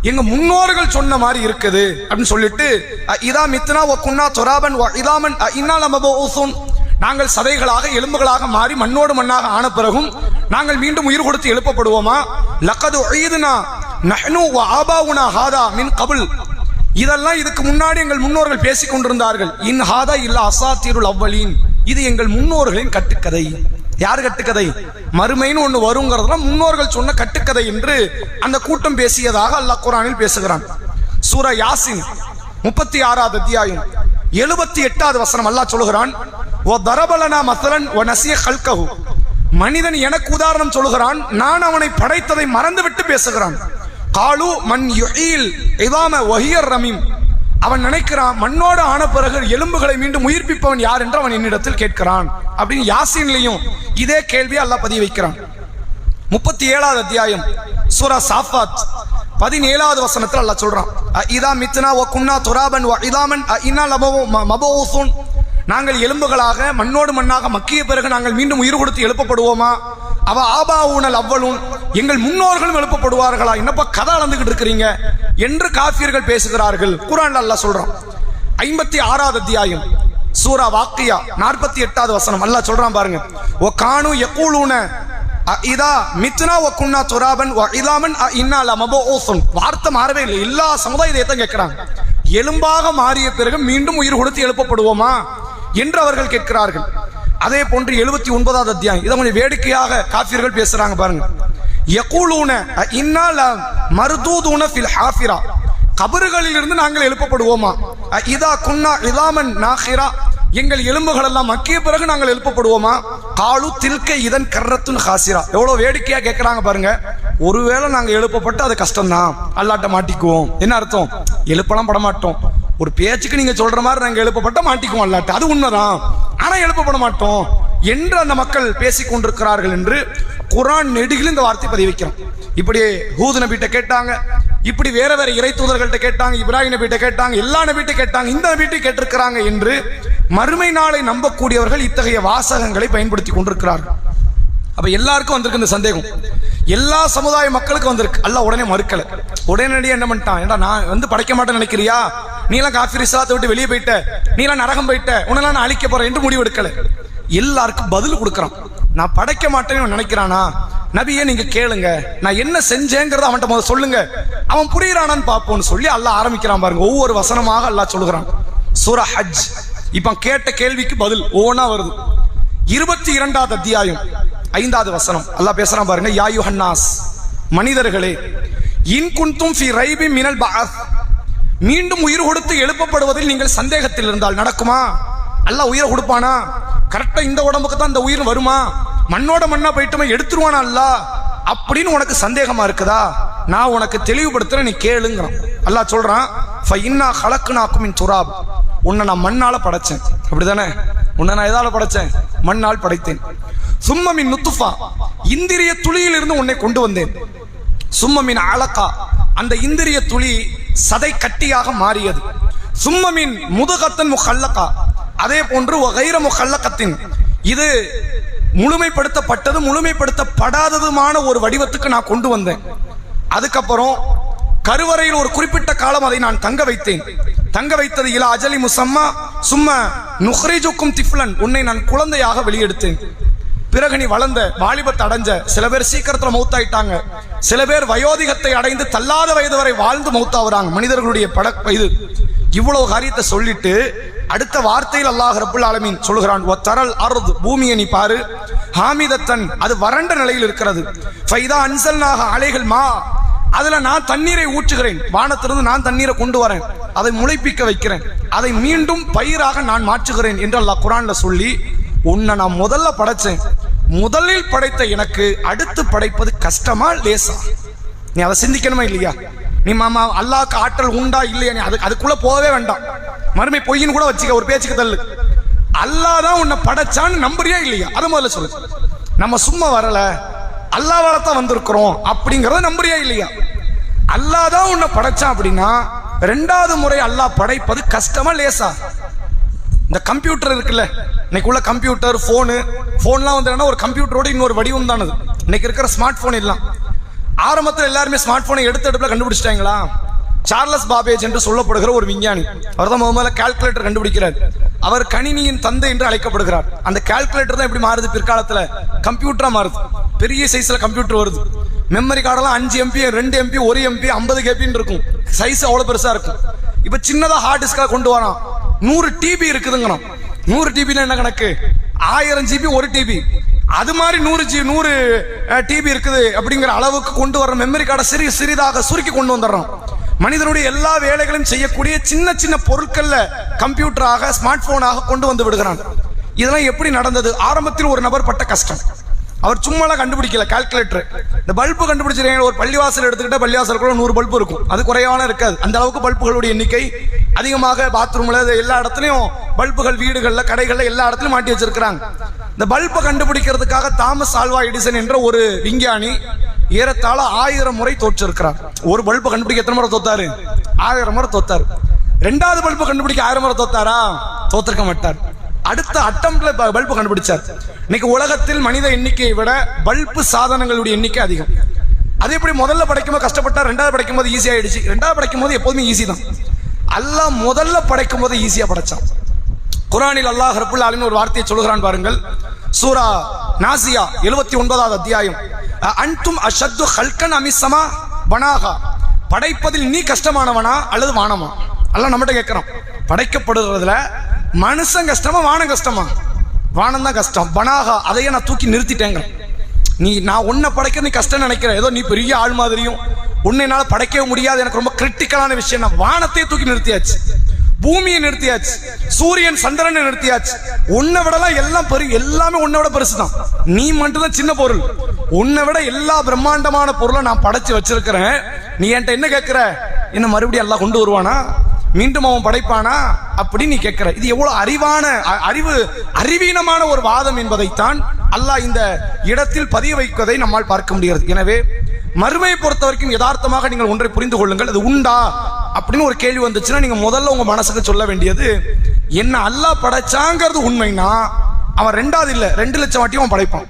எங்க முன்னோர்கள் சொன்ன மாதிரி இருக்குது அப்படின்னு சொல்லிட்டு, இதா மித்னா வ குன்னா துராபன் வ இதாமன் இன்னா லமபஊஸூன், நாங்கள் சதைகளாக எலும்புகளாக மாறி மண்ணோடு மண்ணாக ஆன பிறகும் நாங்கள் மீண்டும் உயிர் கொடுத்து எழுப்பப்படுவோமா, லக்கது உஈதுனா நஹ்னு வ ஆபாவுனா ஹாதா மின் கபுல், இதெல்லாம் இதுக்கு முன்னாடி எங்கள் முன்னோர்கள் பேசிக் கொண்டிருந்தார்கள். இன் ஹாதா இல்ல அசாத்தீருல் அவ்வலீன், இது எங்கள் முன்னோர்களின் கட்டுக்கதை. யார் கட்டுக்கதை? மறுமைன்னு ஒண்ணு வருங்கிறதுலாம் முன்னோர்கள் சொன்ன கட்டுக்கதை என்று அந்த கூட்டம் பேசியதாக அல்லாஹ் குர்ஆனில் பேசுகிறான். சூரா யாசின் 36வது அத்தியாயம் 78வது வசனம் அல்லாஹ் சொல்கிறான், வ தரபலனா மஸலன் வ நஸிய கல்கஹு, மனிதன் எனக்கு உதாரணம் சொல்கிறான், நான் அவனை படைத்ததை மறந்துவிட்டு பேசுகிறான். காலு மன் யுஹீல் இதாம வஹியர் ரமீம், அவன் நினைக்கிறான் மண்ணோடு ஆன பிறகு எலும்புகளை மீண்டும் உயிர்ப்பிப்பவன் யார் என்று அவன் என்னிடத்தில் கேட்கிறான். அப்படின்னு யாசீன்லையும் இதே கேள்வியை அல்லாஹ் பதிய வைக்கிறான். 37வது அத்தியாயம் சூரா சாஃபாத் 17வது வசனத்தில் அல்லாஹ் சொல்றான், இதா மித்னா வ குன்னா துராபன் வ இதாமன் இன்னா மபூஸூன், நாங்கள் எலும்புகளாக மண்ணோடு மண்ணாக மக்கிய பிறகு நாங்கள் மீண்டும் உயிர் கொடுத்து எழுப்பப்படுவோமா? அவ ஆபாவுனல் அவ்வளூன், எங்கள் முன்னோர்களும் எழுப்பப்படுவார்களா? என்னப்பா கதை அளந்துகிட்டு இருக்கிறீங்க என்று காஃபியர்கள் பேசுகிறார்கள். குர்ஆன்ல அல்லாஹ் சொல்றான். 56வது அத்தியாயம் சூரா வாக்கியா 48வது வசனம் அல்லாஹ் சொல்றான் பாருங்க, ஒ கானு யகூலூன இதா மித்னா வ குன்னா துராபன் வ இதாமன் இன்னா லமபூஸூன், வார்த்தை மாறவே இல்லை, எல்லா சமுதாயத்தையும் கேட்கிறாங்க, எலும்பாக மாறிய பிறகு மீண்டும் உயிர் கொடுத்து எழுப்பப்படுவோமா என்று அவர்கள் கேட்கிறார்கள். அதே போன்று 79வது அத்தியாயம், இதை கொஞ்சம் வேடிக்கையாக காஃபியர்கள் பேசுறாங்க பாருங்க, யகூலூன இன்னா லமர்தூதுன ஃபில் ஹாஃபிரா, கபறுகளில் இருந்து நாங்கள் எழுப்பப்படுவோமா? இதா குன்னா இதாமன் நாஹிரா, எங்கள் எலும்புகள் எல்லாம் மக்கிய பிறகு நாங்கள் எழுப்பப்படுவோமா? காலு தில்க இதன் கர்ரத்துன் ஹாசிரா, எவ்வளவு வேடிக்கையா கேட்கிறாங்க பாருங்க. ஒருவேளை நாங்க எழுப்பப்பட்டு அது கஷ்டம்தான், அல்லாட்ட மாட்டிக்குவோம். என்ன அர்த்தம்? எழுப்பலாம் பட மாட்டோம். ஒரு பேச்சுக்கு நீங்க சொல்ற மாதிரி நாங்க எழுப்பப்பட்ட மாட்டிக்குவோம் அல்லாட்ட, அது உண்மைதான், ஆனா எழுப்பப்பட மாட்டோம் என்று அந்த மக்கள் பேசிக் கொண்டிருக்கிறார்கள் என்று குர்ஆன் நெடுகில் இந்த வார்த்தை பதிவு வைக்கிறோம். இப்படி ஹூத் நபிட்ட கேட்டாங்க, இப்படி வேற வேற இறை தூதர்கள்ட்ட கேட்டாங்க, இப்ராஹிம் நபிட்ட கேட்டாங்க, எல்லா நபிட்ட கேட்டாங்க, இந்த நபிட்ட கேட்டிருக்கிறாங்க என்று மறுமை நாளை நம்பக்கூடியவர்கள் இத்தகைய வாசகங்களை பயன்படுத்தி கொண்டிருக்கிறார்கள். அப்ப எல்லாருக்கும் வந்திருக்கு இந்த சந்தேகம், எல்லா சமுதாய மக்களுக்கு வந்திருக்கு. அல்லாஹ் உடனே மறுக்கல, உடனடியே என்ன பண்ணிட்டான், ஏண்டா நான் வந்து படைக்க மாட்டேன்னு நினைக்கிறியா? நீ எல்லாம் காஃபிர் இஸ்லாத்தை விட்டு வெளியே போயிட்ட, நீ எல்லாம் நரகம் போயிட்ட, உன்னெல்லாம் நான் அழிக்க போறேன் என்று முடிவெடுக்கல. எல்லாருக்கும் பதில் கொடுக்கறான். நான் படைக்க மாட்டேன்னு நினைக்கிறானா? நபியே நீங்க கேளுங்க, நான் என்ன செஞ்சேங்கிறத அவன்கிட்ட முதல்ல சொல்லுங்க, அவன் புரியுறானான்னு பார்ப்போம்னு சொல்லி அல்லாஹ் ஆரம்பிக்கிறான் பாருங்க. ஒவ்வொரு வசனமாக அல்லாஹ் சொல்லுகிறான். சூரா ஹஜ், இப்ப கேட்ட கேள்விக்கு பதில் ஒவ்வொன்னா வருது. 22வது அத்தியாயம் 5வது வசனம் அல்லாஹ் பேசுறான் பாருங்க, யா யுஹன்னாஸ், மனிதர்களே, இன் குன்தும் ஃபீ ரைபி மினல் பஅஸ், மீண்டும் உயிர் கொடுத்து எழுப்பப்படுவதில் நீங்கள் சந்தேகத்தில் இருந்தால் நடக்குமா? அல்லாஹ் உயிரை கொடுப்பானா? கரெக்டா இந்த உடம்புக்கு தான் இந்த உயிர் வருமா? மண்ணோட மண்ணா போயிட்டுமா எடுத்துருவானா அல்லாஹ் அப்படின்னு உனக்கு சந்தேகமா இருக்குதா? நான் உனக்கு தெளிவுபடுத்துறேன், நீ கேளுங்கிறான். அல்லாஹ் சொல்றான், ஃபஇன்னா ஹலக்னாக்கும் மின் துராப், உன்னை நான் மண்ணால படைச்சேன், அப்படிதானே? உன்னை நான் எதால படைச்சேன்? மண்ணால் படைத்தேன். சும்ம மின் நுத்துஃபா, இந்திரிய துளியில் இருந்து உன்னை கொண்டு வந்தேன். சும்ம மின் அலகா, அந்த இந்திரிய துளி சதை கட்டியாக மாறியது. சும்ம மின் முதுகத்தன் முஹல்லகா, அதே போன்று வகைர முஹல்லகத்தின், இது முழுமைப்படுத்தப்பட்டது முழுமைப்படுத்தப்படாததுமான ஒரு வடிவத்துக்கு நான் கொண்டு வந்தேன். அதுக்கப்புறம் கருவறையில் ஒரு குறிப்பிட்ட காலம் அதை நான் தங்க வைத்தேன். தங்க வைத்தது இலா அஜலி முசம்மா சும்மா நுஹ்ரிஜுக்கும் திஃப்லன், உன்னை நான் குழந்தையாக வெளியெடுத்தேன். பிறகு நீ வளர்ந்த வாலிபத்தை அடைஞ்ச, சில பேர் சீக்கிரத்துல மௌத்தாயிட்டாங்க, சில பேர் வயோதிகத்தை அடைந்து தள்ளாத வயது வரை வாழ்ந்து மௌத்தாவுறாங்க. மனிதர்களுடைய இது இவ்வளவு காரியத்தை சொல்லிட்டு அடுத்த வார்த்தையில் அல்லாஹ் ரப்புல் ஆலமீன் சொல்கிறான், வத்தரல் அர்த், பூமியை நீ பாரு, ஹாமிதத்தன், அது வறண்ட நிலையில் இருக்கிறது. ஃபைதா அன்சல்நாஹ அலைஹில் மா, அதுல நான் தண்ணீரை ஊற்றுகிறேன், வானத்திலிருந்து நான் தண்ணீரை கொண்டு வரேன், அதை முளைப்பிக்க வைக்கிறேன், அதை மீண்டும் பயிராக நான் மாற்றுகிறேன் என்று அல்லாஹ் குர்ஆன்ல சொல்லி, உன்னை நான் முதல்ல படைச்சேன், முதலில் படைத்த எனக்கு அடுத்து படைப்பது கஷ்டமா லேசா? நீ அதை சிந்திக்கணுமா இல்லையா? நீ மாமா அல்லாஹ்க்கு ஆற்றல் உண்டா இல்லையா? நீ அதுக்குள்ள போகவே வேண்டாம், மறுமை பொய்ன்னு கூட வச்சுக்க, ஒரு பேச்சுக்கு தள்ளு. அல்லாஹ் தான் உன்னை படைச்சான்னு நம்புறியா இல்லையா? அதை முதல்ல சொல்லு. நம்ம சும்மா வரல, அல்லாஹ்வால தான் வந்திருக்கிறோம் அப்படிங்கறத நம்புறியா இல்லையா? அல்லாஹ் தான் உன்னை படைச்சான் அப்படின்னா ரெண்டாவது முறை அல்லாஹ் படைப்பது கஷ்டமா லேசா? இந்த கம்ப்யூட்டர் இருக்குல்ல, இன்னைக்கு உள்ள கம்ப்யூட்டர் போன்லாம் வந்து ஒரு கம்ப்யூட்டரோட இன்னொரு வடிவம் தானது. இன்னைக்கு இருக்கிற ஸ்மார்ட் போன் எல்லாம் ஆரம்பத்தில் எல்லாருமே ஸ்மார்ட் போனை எடுத்து கண்டுபிடிச்சிட்டாங்களா? சார்லஸ் பாபேஜ் என்று சொல்லப்படுகிற ஒரு விஞ்ஞானி, அவர் தான் முதல்ல கால்குலேட்டர் கண்டுபிடிக்கிறார். அவர் கணினியின் தந்தை என்று அழைக்கப்படுகிறார். அந்த கால்குலேட்டர் தான் எப்படி மாறுது, பிற்காலத்துல கம்ப்யூட்டரா மாறுது, பெரிய சைஸ்ல கம்ப்யூட்டர் வருது. மெமரி கார்டெல்லாம் 5 MB 2 MB 1 MB 50 KB இருக்கும். சைஸ் அவ்வளவு பெருசா இருக்கும். இப்ப சின்னதா ஹார்ட் டிஸ்கா கொண்டு வரான். 100 TB இருக்குதுங்கணும். 100 TB என்ன கணக்கு? 1000 GB 1 TB. அது மாதிரி 100 TB இருக்குது அப்படிங்கிற அளவுக்கு கொண்டு வர மெமரி கார்டை சிறிதாக சுருக்கி கொண்டு வந்துடுறோம். மனிதனுடைய எல்லா வேலைகளையும் செய்யக்கூடிய சின்ன சின்ன பொருட்கள்ல கம்ப்யூட்டராக ஸ்மார்ட் போனாக கொண்டு வந்து விடுகிறான். இதெல்லாம் எப்படி நடந்தது? ஆரம்பத்தில் ஒரு நபர் பட்ட கஷ்டம். அவர் சும்மாலாம் கண்டுபிடிக்கல. கால்குலேட்டர், இந்த பல்பு கண்டுபிடிச்சிருக்காங்க. ஒரு பள்ளிவாசல் எடுத்துக்கிட்ட பள்ளிவாசலுக்குள்ள 100 பல்பு இருக்கும். அது குறைவான இருக்காது. அந்த அளவுக்கு பல்புகளுடைய எண்ணிக்கை அதிகமாக. பாத்ரூம்ல எல்லா இடத்துலையும் பல்புகள், வீடுகள்ல, கடைகள்ல எல்லா இடத்துலையும் மாட்டி வச்சிருக்கிறாங்க. இந்த பல்பை கண்டுபிடிக்கிறதுக்காக தாமஸ் ஆல்வா எடிசன் என்ற ஒரு விஞ்ஞானி ஏறத்தாழ 1000 முறை தோற்றிருக்கிறார். ஒரு பல்பை கண்டுபிடிக்க எத்தனை முறை தோத்தாரு? 1000 முறை தோத்தாரு. 2வது பல்பு கண்டுபிடிக்க 1000 முறை தோத்தாரா? தோத்திருக்க மாட்டார். அடுத்த அட்டம்ப்ட்ல பல்பு கண்டுபிடிச்சார். இன்னைக்கு உலகத்தில் மனித எண்ணிக்கையை விட பல்பு சாதனங்களுடைய எண்ணிக்கை அதிகம். அது எப்படி? முதல்ல படைக்கும்போது கஷ்டப்பட்டா, 2வது படைக்கும் போது ஈஸி ஆயிடுச்சு. 2வது படைக்கும் போது எப்போதுமே ஈஸி தான். அல்லாஹ் முதல்ல படைக்கும் போது ஈஸியா படைச்சான். குர்ஆனில் அல்லாஹ் ரப்புல் ஆலமீன் ஒரு வார்த்தையை சொல்கிறான் பாருங்கள். சூரா நாசியா 79வது அத்தியாயம். அன்தும் அஷத்து ஹல்கன் அமிஸ்ஸமா பனாஹா. படைப்பதில் நீ கஷ்டமானவனா அல்லது வானமா? அல்லாஹ் நம்மகிட்ட கேட்கிறான். படைக்கப்படுறதுல மனுஷன் கஷ்டமா வானம் கஷ்டமா? வானம் தான் கஷ்டம். பனாகா, அதையே நான் தூக்கி நிறுத்திட்டேங்க. நான் உன்னை படைக்க நீ கஷ்டம் நினைக்கிற, ஏதோ நீ பெரிய ஆள் மாதிரியும் உன்னை என்னால படைக்கவே முடியாது, எனக்கு ரொம்ப கிரிட்டிக்கலான விஷயம். நான் வானத்தையே தூக்கி நிறுத்தியாச்சு, பூமியை நிறுத்தியாச்சு, சூரியன் சந்திரனை நிறுத்தியாச்சு. உன்னை விடலாம் எல்லாம் எல்லாமே உன்னை விட பெருசுதான். நீ மட்டும்தான் சின்ன பொருள். உன்னை விட எல்லா பிரம்மாண்டமான பொருளை நான் படைச்சு வச்சிருக்கிறேன். நீ என்கிட்ட என்ன கேட்கிற? என்ன மறுபடியும் எல்லாம் கொண்டு வருவானா? மீண்டும் அவன் படைப்பானா அப்படி நீ கேட்கிற. இது எவ்வளவு அறிவீனமான ஒரு வாதம் என்பதைத்தான் அல்லாஹ் இந்த இடத்தில் பதிய வைப்பதை நம்மால் பார்க்க முடிகிறது. எனவே மறுமையை பொறுத்த வரைக்கும் யதார்த்தமாக நீங்கள் ஒன்றை புரிந்து கொள்ளுங்கள். அது உண்டா அப்படின்னு ஒரு கேள்வி வந்துச்சுன்னா நீங்க முதல்ல உங்க மனசுக்கு சொல்ல வேண்டியது, என்ன அல்லாஹ் படைச்சாங்கிறது உண்மைனா அவன் 2வது இல்ல 2 லட்சம் வாட்டியும் அவன் படைப்பான்,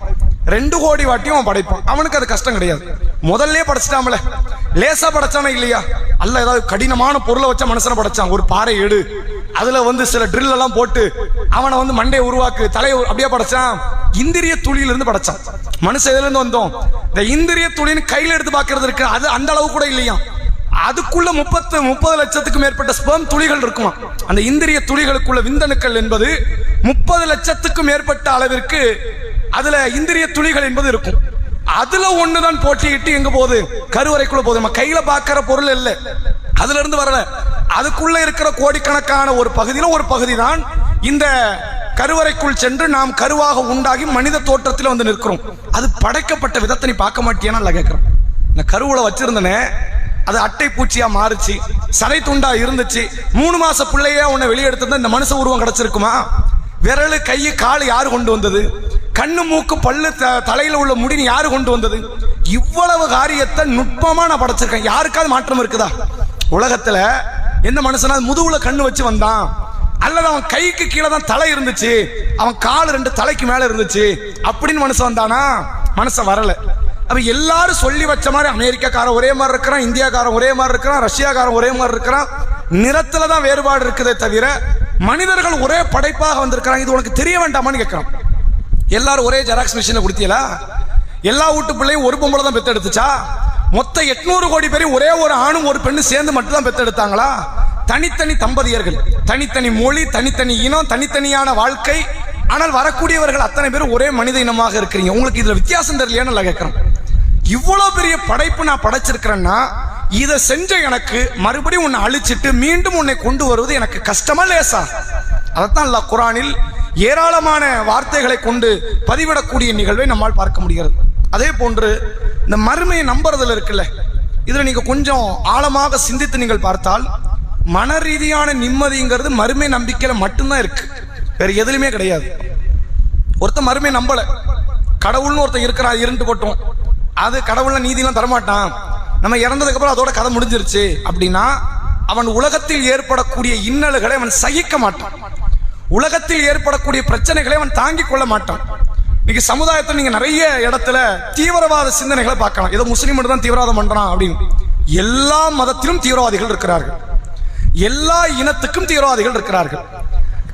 2 கோடி வாட்டியும் அவன் படைப்பான். அவனுக்கு அது கஷ்டம் கிடையாது. முதல்ல படைச்சிட்டாமல, லேசா படைச்சானே இல்லையா? அல்ல ஏதாவது கடினமான பொருளை வச்ச மனுஷனை படைச்சான். ஒரு பாறை எடு, அதுல சில ட்ரில் எல்லாம் போட்டு அவனை மண்டையை உருவாக்கு, தலையை அப்படியே படைச்சான். இந்திரிய துளியிலிருந்து படைச்சான். மனுஷன் எதுல இருந்து வந்தோம்? இந்த இந்திரிய துளின்னு கையில எடுத்து பாக்குறது இருக்கு, அது அந்த அளவு கூட இல்லையா? அதுக்குள்ள 30 லட்சத்துக்கு மேற்பட்ட ஸ்பெர்ம் துளிகள் இருக்குமா. அந்த இந்திரிய துளிகளுக்குள்ள விந்தணுக்கள் என்பது 30 லட்சத்துக்கு மேற்பட்ட அளவிற்கு அதுல இந்திரிய துளிகள் என்பது இருக்கும். அதுல ஒண்ணுதான் போட்டியிட்டு எங்க போகுது? கருவறைக்குள்ள போகுது. நம்ம கையில பாக்கிற பொருள் இல்ல, அதுல இருந்து வரல. அதுக்குள்ள இருக்கிற கோடிக்கணக்கான ஒரு பகுதியில ஒரு பகுதி தான் இந்த கருவறைக்குள் சென்று நாம் கருவாக உண்டாகி மனித தோற்றத்தில் வந்து நிற்கிறோம். அது படைக்கப்பட்ட விதத்தை நீ பார்க்க மாட்டியானா? இல்ல கேட்கிறோம். நான் கருவுல வச்சிருந்தனே, அது அட்டை பூச்சியா மாறுச்சு, சரை துண்டா இருந்துச்சு. 3 மாச பிள்ளையா உன்னை வெளியெடுத்திருந்தா இந்த மனுஷ உருவம் கிடைச்சிருக்குமா? விரல், கை, கால் யாரு கொண்டு வந்தது? கண்ணு, மூக்கு, பல்லு, தலையில உள்ள முடின்னு யாரு கொண்டு வந்தது? இவ்வளவு காரியத்தை நுட்பமா நான் படைச்சிருக்கேன். யாருக்காவது மாற்றம் இருக்குதா உலகத்துல? எந்த மனுஷனா முதுகுல கண்ணு வச்சு வந்தான்? அல்லது அவன் கைக்கு கீழே தான் தலை இருந்துச்சு, அவன் கால் 2 தலைக்கு மேல இருந்துச்சு அப்படின்னு மனுஷன் வந்தானா? மனுஷன் வரல. அப்ப எல்லாரும் சொல்லி வச்ச மாதிரி அமெரிக்காக்காரன் ஒரே மாதிரி இருக்கிறான், இந்தியாக்காரன் ஒரே மாதிரி இருக்கிறான், ரஷ்யாக்காரன் ஒரே மாதிரி இருக்கிறான். நிறத்துல தான் வேறுபாடு இருக்குதே தவிர மனிதர்கள் ஒரே படைப்பாக வந்திருக்கிறாங்க. இது உனக்கு தெரிய வேண்டாமான்னு கேட்கிறான். எல்லாரும் ஒரே ஜெராக்ஸ் மிஷினை கொடுத்தீங்களா? எல்லா வீட்டு பிள்ளையும் ஒரு பொம்பளை தான் பெத்தெடுத்துச்சா? மொத்த 800 கோடி பேரையும் ஒரே ஒரு ஆணும் ஒரு பெண்ணு சேர்ந்து மட்டும் தான் பெத்தெடுத்தாங்களா? தனித்தனி தம்பதியர்கள், தனித்தனி மொழி, தனித்தனி இனம், தனித்தனியான வாழ்க்கை. ஆனால் வரக்கூடியவர்கள் அத்தனை பேரும் ஒரே மனித இனமாக இருக்கிறீங்க. உங்களுக்கு இதுல வித்தியாசம் தெரியலையான்னு கேட்கிறேன். இவ்வளவு பெரிய படைப்பு நான் படைச்சிருக்கிறேன்னா இதை செஞ்ச எனக்கு மறுபடியும் உன்னை அழிச்சிட்டு மீண்டும் உன்னை கொண்டு வருவது எனக்கு கஷ்டமா லேசா? அதைத்தான் அல்லாஹ் குர்ஆனில் ஏராளமான வார்த்தைகளை கொண்டு பதிவிடக்கூடிய நிகழ்வை நம்மால் பார்க்க முடிகிறது. அதே போன்று இந்த மறுமையை நம்புறதுல இருக்குல்ல, இதுல நீங்க கொஞ்சம் ஆழமாக சிந்தித்து நீங்கள் பார்த்தால் மன ரீதியான நிம்மதிங்கிறது மறுமை நம்பிக்கையில மட்டும்தான் இருக்கு, வேற எதுலையுமே கிடையாது. ஒருத்தன் மறுமை நம்பல, கடவுள்னு ஒருத்தன் இருக்கிறான், இருண்டு போட்டோம், அது கடவுள்ல நீதியெல்லாம் தரமாட்டான், நம்ம இறந்ததுக்கு அப்புறம் அதோட கதை முடிஞ்சிருச்சு அப்படின்னா அவன் உலகத்தில் ஏற்படக்கூடிய இன்னல்களை அவன் சகிக்க மாட்டான். உலகத்தில் ஏற்படக்கூடிய பிரச்சனைகளை அவன் தாங்கிக் கொள்ள மாட்டான். இன்னைக்கு சமுதாயத்தில் நீங்க நிறைய இடத்துல தீவிரவாத சிந்தனைகளை பார்க்கலாம். ஏதோ முஸ்லீம் மட்டும் தான் தீவிரவாதம் பண்றான் அப்படின்னு. எல்லா மதத்திலும் தீவிரவாதிகள் இருக்கிறார்கள், எல்லா இனத்துக்கும் தீவிரவாதிகள் இருக்கிறார்கள்.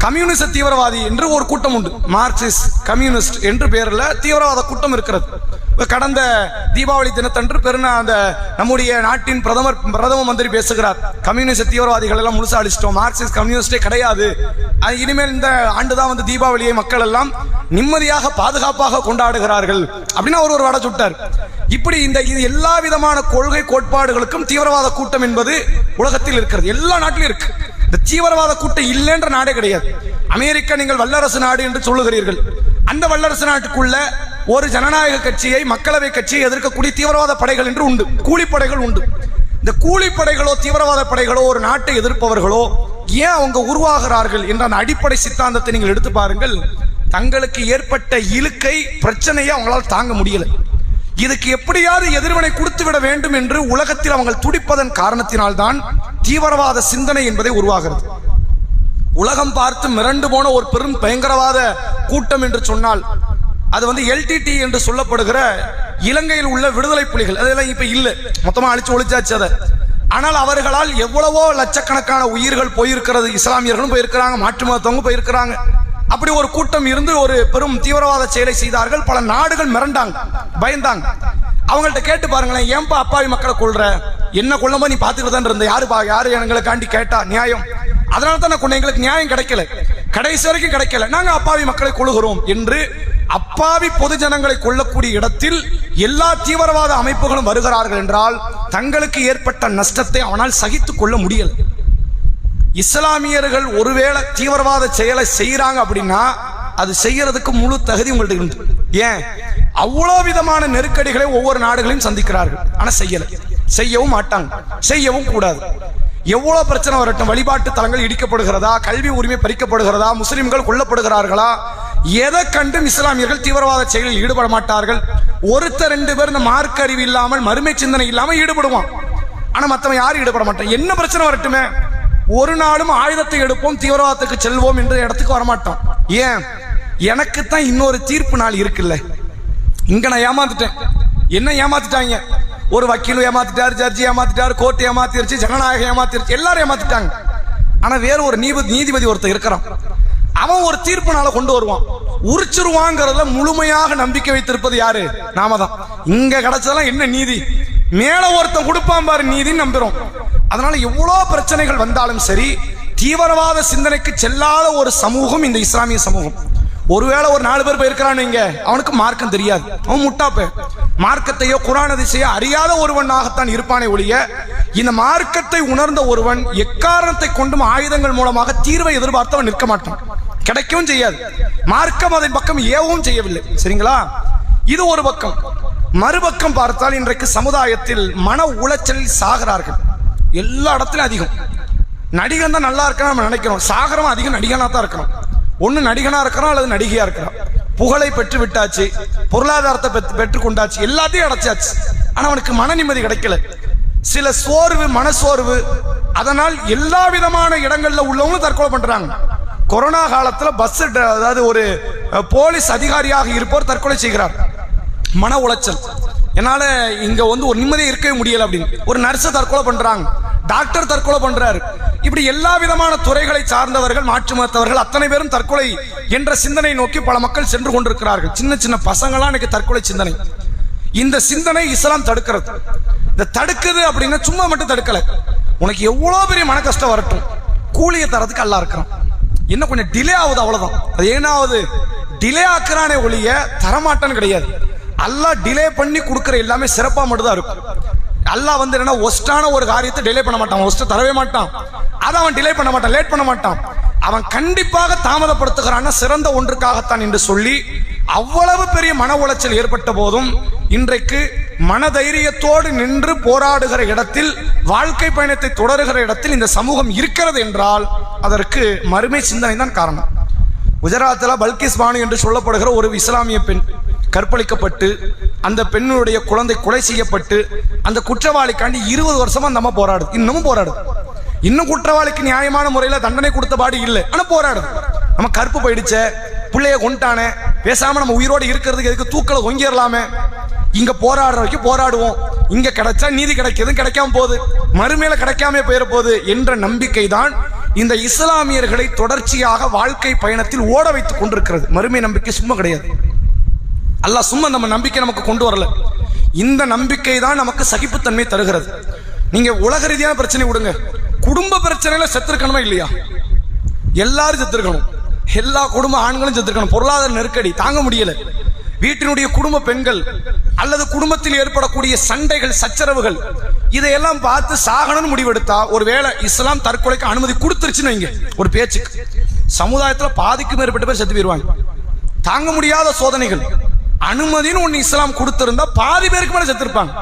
கம்யூனிச தீவிரவாதி என்று ஒரு கூட்டம் உண்டு. மார்க்சிஸ்ட் கம்யூனிஸ்ட் என்று பெயரில் தீவிரவாத கூட்டம் இருக்கிறது. கடந்த தீபாவளி தினத்தன்று அந்த நம்முடைய நாட்டின் பிரதம மந்திரி பேசுகிறார், கம்யூனிச தீவிரவாதிகள் எல்லாம் முழுசா அழிச்சிட்டோம், மார்க்சிஸ்ட் கம்யூனிஸ்டே கிடையாது, இனிமேல் இந்த ஆண்டுதான் தீபாவளியை மக்கள் எல்லாம் நிம்மதியாக பாதுகாப்பாக கொண்டாடுகிறார்கள் அப்படின்னு அவர் ஒரு வடை சுட்டார். இப்படி இது எல்லா விதமான கொள்கை கோட்பாடுகளுக்கும் தீவிரவாத கூட்டம் என்பது உலகத்தில் இருக்கிறது, எல்லா நாட்டிலும் இருக்கு. இந்த தீவிரவாத கூட்டம் இல்லைன்ற நாடே கிடையாது. அமெரிக்கா நீங்கள் வல்லரசு நாடு என்று சொல்லுகிறீர்கள், அந்த வல்லரசு நாட்டுக்குள்ள ஒரு ஜனநாயக கட்சியை, மக்களவை கட்சியை எதிர்க்கக்கூடிய தீவிரவாத படைகள் என்று உண்டு, கூலிப்படைகள் உண்டு. இந்த கூலிப்படைகளோ தீவிரவாத படைகளோ ஒரு நாட்டை எதிர்ப்பவர்களோ ஏன் அவங்க உருவாகிறார்கள் என்ற அந்த அடிப்படை சித்தாந்தத்தை நீங்கள் எடுத்து பாருங்கள். தங்களுக்கு ஏற்பட்ட இழுக்கை பிரச்சனையை அவங்களால் தாங்க முடியல, இதுக்கு எப்படியாவது எதிர்வினை கொடுத்து விட வேண்டும் என்று உலகத்தில் அவங்க துடிப்பதன் காரணத்தினால்தான் தீவிரவாத சிந்தனை என்பதை உருவாகிறது. உலகம் பார்த்து மிரண்டு போன ஒரு பெரும் பயங்கரவாத கூட்டம் என்று சொன்னால் அது எல்டிடி என்று சொல்லப்படுகிற இலங்கையில் உள்ள விடுதலை புலிகள். அதெல்லாம் இப்ப இல்ல, மொத்தமா அழிச்சு ஒழிச்சாச்சு அதை. ஆனால் அவர்களால் எவ்வளவோ லட்சக்கணக்கான உயிர்கள் போயிருக்கிறது. இஸ்லாமியர்களும் போயிருக்கிறாங்க, மாற்று மதத்தவங்க போயிருக்கிறாங்க. அப்படி ஒரு கூட்டம் இருந்து ஒரு பெரும் தீவிரவாத செயலை செய்தார்கள். பல நாடுகள் மிரண்டாங்க, பயந்தாங்க. அவங்கள்ட்ட கேட்டு பாருங்களேன், ஏன்பா அப்பாவி மக்களை கொள்ற, என்ன கொள்ளும்போது நீ பாத்துக்கிட்டு தான் இருந்த, யாரு எங்களுக்காண்டி கேட்டா நியாயம், அதனால தான் நான் எங்களுக்கு நியாயம் கிடைக்கல, கடைசி வரைக்கும் கிடைக்கல, நாங்க அப்பாவி மக்களை கொள்ளுகிறோம் என்று அப்பாவி பொது ஜனங்களை கொள்ளக்கூடிய இடத்தில் எல்லா தீவிரவாத அமைப்புகளும் வருகிறார்கள் என்றால் தங்களுக்கு ஏற்பட்ட நஷ்டத்தை அவனால் சகித்துக் கொள்ள முடியல. இஸ்லாமியர்கள் ஒருவேளை தீவிரவாத செயலை செய்யறாங்க அப்படின்னா அது செய்யறதுக்கு முழு தகுதி உங்கள்ட்ட இருந்து. ஏன் அவ்வளவு விதமான நெருக்கடிகளை ஒவ்வொரு நாடுகளையும் சந்திக்கிறார்கள், ஆனா செய்யவும் மாட்டாங்க, செய்யவும் கூடாது. எவ்வளவு பிரச்சனை வரட்டும், வழிபாட்டு தலங்கள் இடிக்கப்படுகிறதா, கல்வி உரிமை பறிக்கப்படுகிறதா, முஸ்லிம்கள் கொல்லப்படுகிறார்களா, எதை கண்டும் இஸ்லாமியர்கள் தீவிரவாத செயலில் ஈடுபட மாட்டார்கள். ஒருத்தர் ரெண்டு பேர் இந்த மார்க்க அறிவு இல்லாமல் மறுமை சிந்தனை இல்லாமல் ஈடுபடுவான், ஆனா மற்றவன் யாரும் ஈடுபட மாட்டான். என்ன பிரச்சனை வரட்டுமே, ஒரு நாளும் ஆயுதத்தை எடுப்போம் தீவிரவாதத்துக்கு செல்வோம் என்ற இடத்துக்கு வரமாட்டோம். ஏன், எனக்கு தான் இன்னொரு தீர்ப்பு நாள் இருக்குல்ல, இங்க நான் ஏமாந்துட்டேன், என்ன ஏமாத்திட்டாங்க, ஒரு வக்கீல் ஏமாத்திட்டாரு, ஜட்ஜி ஏமாத்திட்டாரு, கோர்ட் ஏமாத்திருச்சு, ஜனநாயகம் ஏமாத்திருச்சு, எல்லாரும் ஏமாத்திட்டாங்க. ஆனா வேற ஒரு நீதிபதி ஒருத்தர் இருக்கிறான், அவன் ஒரு தீர்ப்பு நாளை கொண்டு வருவான், உரிச்சிருவாங்கிறதுல முழுமையாக நம்பிக்கை வைத்திருப்பது யாரு, நாம தான். இங்க கிடைச்சதெல்லாம் என்ன நீதி, மேல ஒருத்தன் கொடுப்பான் பாரு நீதின்னு நம்புறோம். அதனால எவ்வளவு பிரச்சனைகள் வந்தாலும் சரி, தீவிரவாத சிந்தனைக்கு செல்லாத ஒரு சமூகம் இந்த இஸ்லாமிய சமூகம். ஒருவேளை ஒரு 4 பேர் போயிருக்கிறான், இங்க அவனுக்கு மார்க்கம் தெரியாது, அவன் முட்டாப்ப, மார்க்கத்தையோ குர்ஆன் ஹதீஸையோ அறியாத ஒருவனாகத்தான் இருப்பானே ஒழிய, இந்த மார்க்கத்தை உணர்ந்த ஒருவன் எக்காரணத்தை கொண்டும் ஆயுதங்கள் மூலமாக தீர்வை எதிர்பார்த்தவன் நிற்க மாட்டான், கிடைக்கவும் செய்யாது. மார்க்கம் அதன் பக்கம் ஏவும் செய்யவில்லை. சரிங்களா, இது ஒரு பக்கம். மறுபக்கம் பார்த்தால் இன்றைக்கு சமுதாயத்தில் மன உளைச்சலில் சாகிறார்கள், எல்லா இடத்திலும் அதிகம். நடிகன் தான் நல்லா இருக்கான்னு நம்ம நினைக்கிறோம், சாகரம் அதிகம் நடிகனா தான் இருக்கிறோம். ஒன்னு நடிகனா இருக்கிறோம் அல்லது நடிகையா இருக்கிறோம். புகழை பெற்று விட்டாச்சு, பொருளாதாரத்தை பெற்று கொண்டாச்சு, எல்லாத்தையும் அடைச்சாச்சு, ஆனா அவனுக்கு மன நிம்மதி கிடைக்கல. சில சோர்வு, மனசோர்வு, அதனால் எல்லா விதமான இடங்கள்ல உள்ளவங்க தற்கொலை பண்றாங்க. கொரோனா காலத்துல பஸ், அதாவது ஒரு போலீஸ் அதிகாரியாக இருப்பவர் தற்கொலை செய்கிறார், மன உளைச்சல், என்னால இங்க ஒரு நிம்மதியை இருக்கவே முடியல அப்படின்னு. ஒரு நர்ஸ் தற்கொலை பண்றாங்க, டாக்டர் தற்கொலை பண்றாரு. இப்படி எல்லா விதமான துறைகளை சார்ந்தவர்கள், மாற்று மதத்தவர்கள் அத்தனை பேரும் தற்கொலை என்ற சிந்தனை நோக்கி பல மக்கள் சென்று கொண்டிருக்கிறார்கள். சின்ன சின்ன பசங்களாம் இன்னைக்கு தற்கொலை சிந்தனை. இந்த சிந்தனை இஸ்லாம் தடுக்கிறது. இந்த தடுக்குது அப்படின்னா சும்மா மட்டும் தடுக்கல, உனக்கு எவ்வளவு பெரிய மன கஷ்டம் வரட்டும், கூலியை தரதுக்கு அல்லாஹ் இருக்கிறான். என்ன கொஞ்சம் டிலே ஆகுது, அவ்வளவுதான். அது ஏனாவது டிலே ஆக்குறானே ஒழிய தரமாட்டான்னு கிடையாது. அல்லாஹ் டிலே பண்ணி கொடுக்கிற எல்லாமே சிறப்பா மட்டும் தான் இருக்கும். அல்லாஹ் என்ன ஒஸ்டான ஒரு காரியத்தை டிலே பண்ண மாட்டான், ஒஸ்ட் தரவே மாட்டான், அதை அவன் டிலே பண்ண மாட்டான், லேட் பண்ண மாட்டான். அவன் கண்டிப்பாக தாமதப்படுத்துகிறான் சிறந்த ஒன்றுக்காகத்தான் என்று சொல்லி அவ்வளவு பெரிய மன உளைச்சல் ஏற்பட்ட போதும் இன்றைக்கு மனதைரியத்தோடு நின்று போராடுகிற இடத்தில், வாழ்க்கை பயணத்தை தொடருகிற இடத்தில் இந்த சமூகம் இருக்கிறது என்றால் அதற்கு மறுமை சிந்தனை தான் காரணம். குஜராத்தில் பல்கிஸ் பானு என்று சொல்லப்படுகிற ஒரு இஸ்லாமிய பெண் கற்பழிக்கப்பட்டு அந்த பெண்ணுடைய குழந்தை கொலை செய்யப்பட்டு அந்த குற்றவாளிக்காண்டி 20 வருஷமா அந்த அம்மா போராடுது, இன்னமும் போராடுது. இன்னும் குற்றவாளிக்கு நியாயமான முறையில தண்டனை கொடுத்த பாடு இல்லை, ஆனா போராடுது. நம்ம கருப்பு போயிடுச்ச, பிள்ளைய கொண்டானே, பேசாம நம்ம உயிரோடு இருக்கிறதுக்கு எதுக்கு தூக்கலை ஒங்கிடலாமே, இங்க போராடுற வரைக்கும் போராடுவோம், இங்க கிடைச்சா நீதி கிடைக்கிறது, கிடைக்காம போகுது, மறுமையில கிடைக்காம போயிட போகுது என்ற நம்பிக்கை தான் இந்த இஸ்லாமியர்களை தொடர்ச்சியாக வாழ்க்கை பயணத்தில் ஓட வைத்துக் கொண்டிருக்கிறது. மறுமை நம்பிக்கை சும்மா கிடையாது. அல்லாஹ் சும்மா நம்ம நம்பிக்கை நமக்கு கொண்டு வரல. இந்த நம்பிக்கை தான் நமக்கு சகிப்புத்தன்மை தருகிறது. நீங்க உலக ரீதியான பிரச்சனை விடுங்க, குடும்ப பிரச்சனையில செத்துருக்கணுமா இல்லையா? எல்லாரும் செத்துருக்கணும். எல்லா குடும்ப ஆண்களும் செத்துருக்கணும். பொருளாதார நெருக்கடி தாங்க முடியல, வீட்டினுடைய குடும்ப பெண்கள் அல்லது குடும்பத்தில் ஏற்படக்கூடிய சண்டைகள் சச்சரவுகள் இதையெல்லாம் பார்த்து சாகணும்னு முடிவெடுத்தா, ஒருவேளை இஸ்லாம் தற்கொலைக்கு அனுமதி கொடுத்துருச்சுன்னு வைங்க, ஒரு பேச்சுக்கு சமுதாயத்தில் பாதிக்கும் மேற்பட்ட பேர் செத்து போயிருவாங்க. தாங்க முடியாத சோதனைகள். அனுமதின்னு ஒன்று இஸ்லாம் கொடுத்திருந்தா பாதி பேருக்கு மேலே செத்துருப்பாங்க.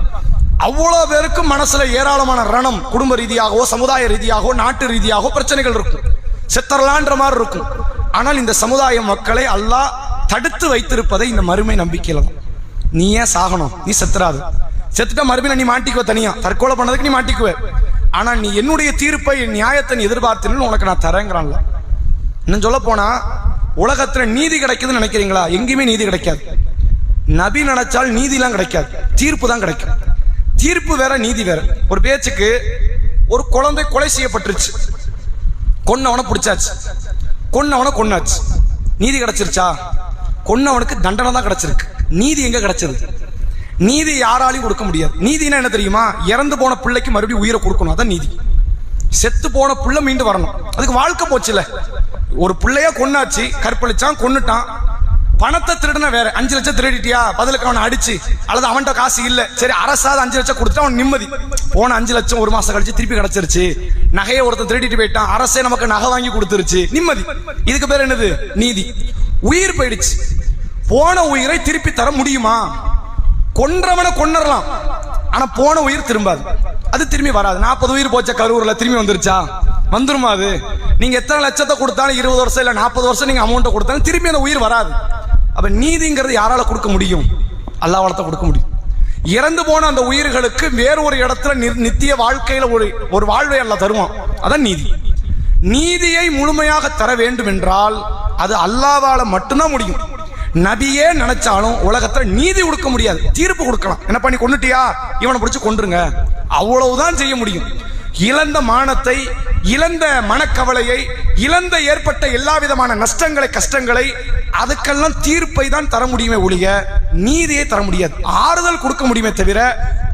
அவ்வளோ பேருக்கும் மனசுல ஏராளமான ரணம், குடும்ப ரீதியாகவோ சமுதாய ரீதியாகவோ நாட்டு ரீதியாகவோ பிரச்சனைகள் இருக்கும், செத்தரலான்ற மாதிரி இருக்கும். ஆனால் இந்த சமுதாய மக்களை அல்லாஹ் தடுத்து வைத்திருப்பதை இந்த மறுமை நம்பிக்கையில தான். நீ ஏன் சாகணும்? நீ செத்துறாது. செத்துட்டா மறுமையில நீ மாட்டிக்குவ, தனியா தற்கொலை பண்ணதுக்கு நீ மாட்டிக்குவ. ஆனா நீ என்னுடைய தீர்ப்பை, என் நியாயத்தை எதிர்பார்த்தேன்னு உனக்கு நான் தரேங்கிறான்ல. இன்னும் சொல்ல போனா, உலகத்துல நீதி கிடைக்குதுன்னு நினைக்கிறீங்களா? எங்கேயுமே நீதி கிடைக்காது. நபி நினைச்சால் நீதிலாம் கிடைக்காது, தீர்ப்பு தான் கிடைக்கும். தீர்ப்பு வேற, நீதி வேற. ஒரு பேச்சுக்கு, ஒரு குழந்தை கொலை செய்யப்பட்டுருச்சு, கொன்னவனை பிடிச்சாச்சு, கொன்னவனை கொன்னாச்சு, நீதி கிடைச்சிருச்சா? கொன்னவனுக்கு தண்டனை தான் கிடைச்சிருக்கு. நீதி எங்க கிடைச்சது? நீதி யாராலையும் கொடுக்க முடியாது. நீதினா என்ன தெரியுமா? இறந்து போன பிள்ளைக்கு மறுபடியும் உயிரை கொடுக்கணும், அதான் நீதி. செத்து போன பிள்ளை மீண்டு வரணும், அதுக்கு வாழ்க்கை போச்சுல. ஒரு பிள்ளைய கொன்னாச்சு, கற்பழிச்சான், கொன்னுட்டான். பணத்தை திருடுனா வேற. 5 லட்சம் திருடிட்டியா, பதிலுக்கு அவனை அடிச்சு, அல்லது அவன்கிட்ட காசு இல்ல, சரி அரசாவது 5 லட்சம் கொடுத்துட்டு அவன் நிம்மதி. போன 5 லட்சம் ஒரு மாசம் கழிச்சு திருப்பி கிடைச்சிருச்சு. நகையை ஒருத்தன் திருடிட்டு போயிட்டான், அரசே நமக்கு நகை வாங்கி கொடுத்துருச்சு, நிம்மதி. இதுக்கு பேர் என்னது? நீதி. உயிர் போயிடுச்சு. போன உயிரை திருப்பி தர முடியுமா? கொன்றவனை கொன்னரலாம், ஆனா போன உயிர் திரும்பாது, அது திரும்பி வராது. 40 உயிர் போச்ச கரூர்ல, திரும்பி வந்துருச்சா? வந்துருமா? அது நீங்க எத்தனை லட்சத்தை கொடுத்தாலும், 20 வருஷம் இல்ல 40 வருஷம் நீங்க அமௌண்ட்டை கொடுத்தாலும் திரும்பி அந்த உயிர் வராது. அப்ப நீதிங்கிறது யாரால கொடுக்க முடியும்? அல்லாஹ்வால தான் கொடுக்க முடியும். இறந்து போன அந்த உயிர்களுக்கு வேற ஒரு இடத்துல நித்திய வாழ்க்கையில ஒரு வாழ்வை அல்லாஹ் தருவான், அதான் நீதி. நீதியை முழுமையாக தர வேண்டும் என்றால் அது அல்லாஹ்வால மட்டும்தான் முடியும். நபியே நினைச்சாலும் உலகத்துல நீதி கொடுக்க முடியாது. தீர்ப்பு கொடுக்கலாம், என்ன பண்ணி கொன்னுட்டியா, இவனை பிடிச்சு கொன்றுங்க, அவ்வளவுதான் செய்ய முடியும். இழந்த மானத்தை, இழந்த மனக்கவலையை, இழந்த ஏற்பட்ட எல்லா விதமான நஷ்டங்களை, கஷ்டங்களை, அதுக்கெல்லாம் தீர்ப்பை தான் தர முடியுமே ஒழிய நீதியை தர முடியாது. ஆறுதல் கொடுக்க முடியுமே தவிர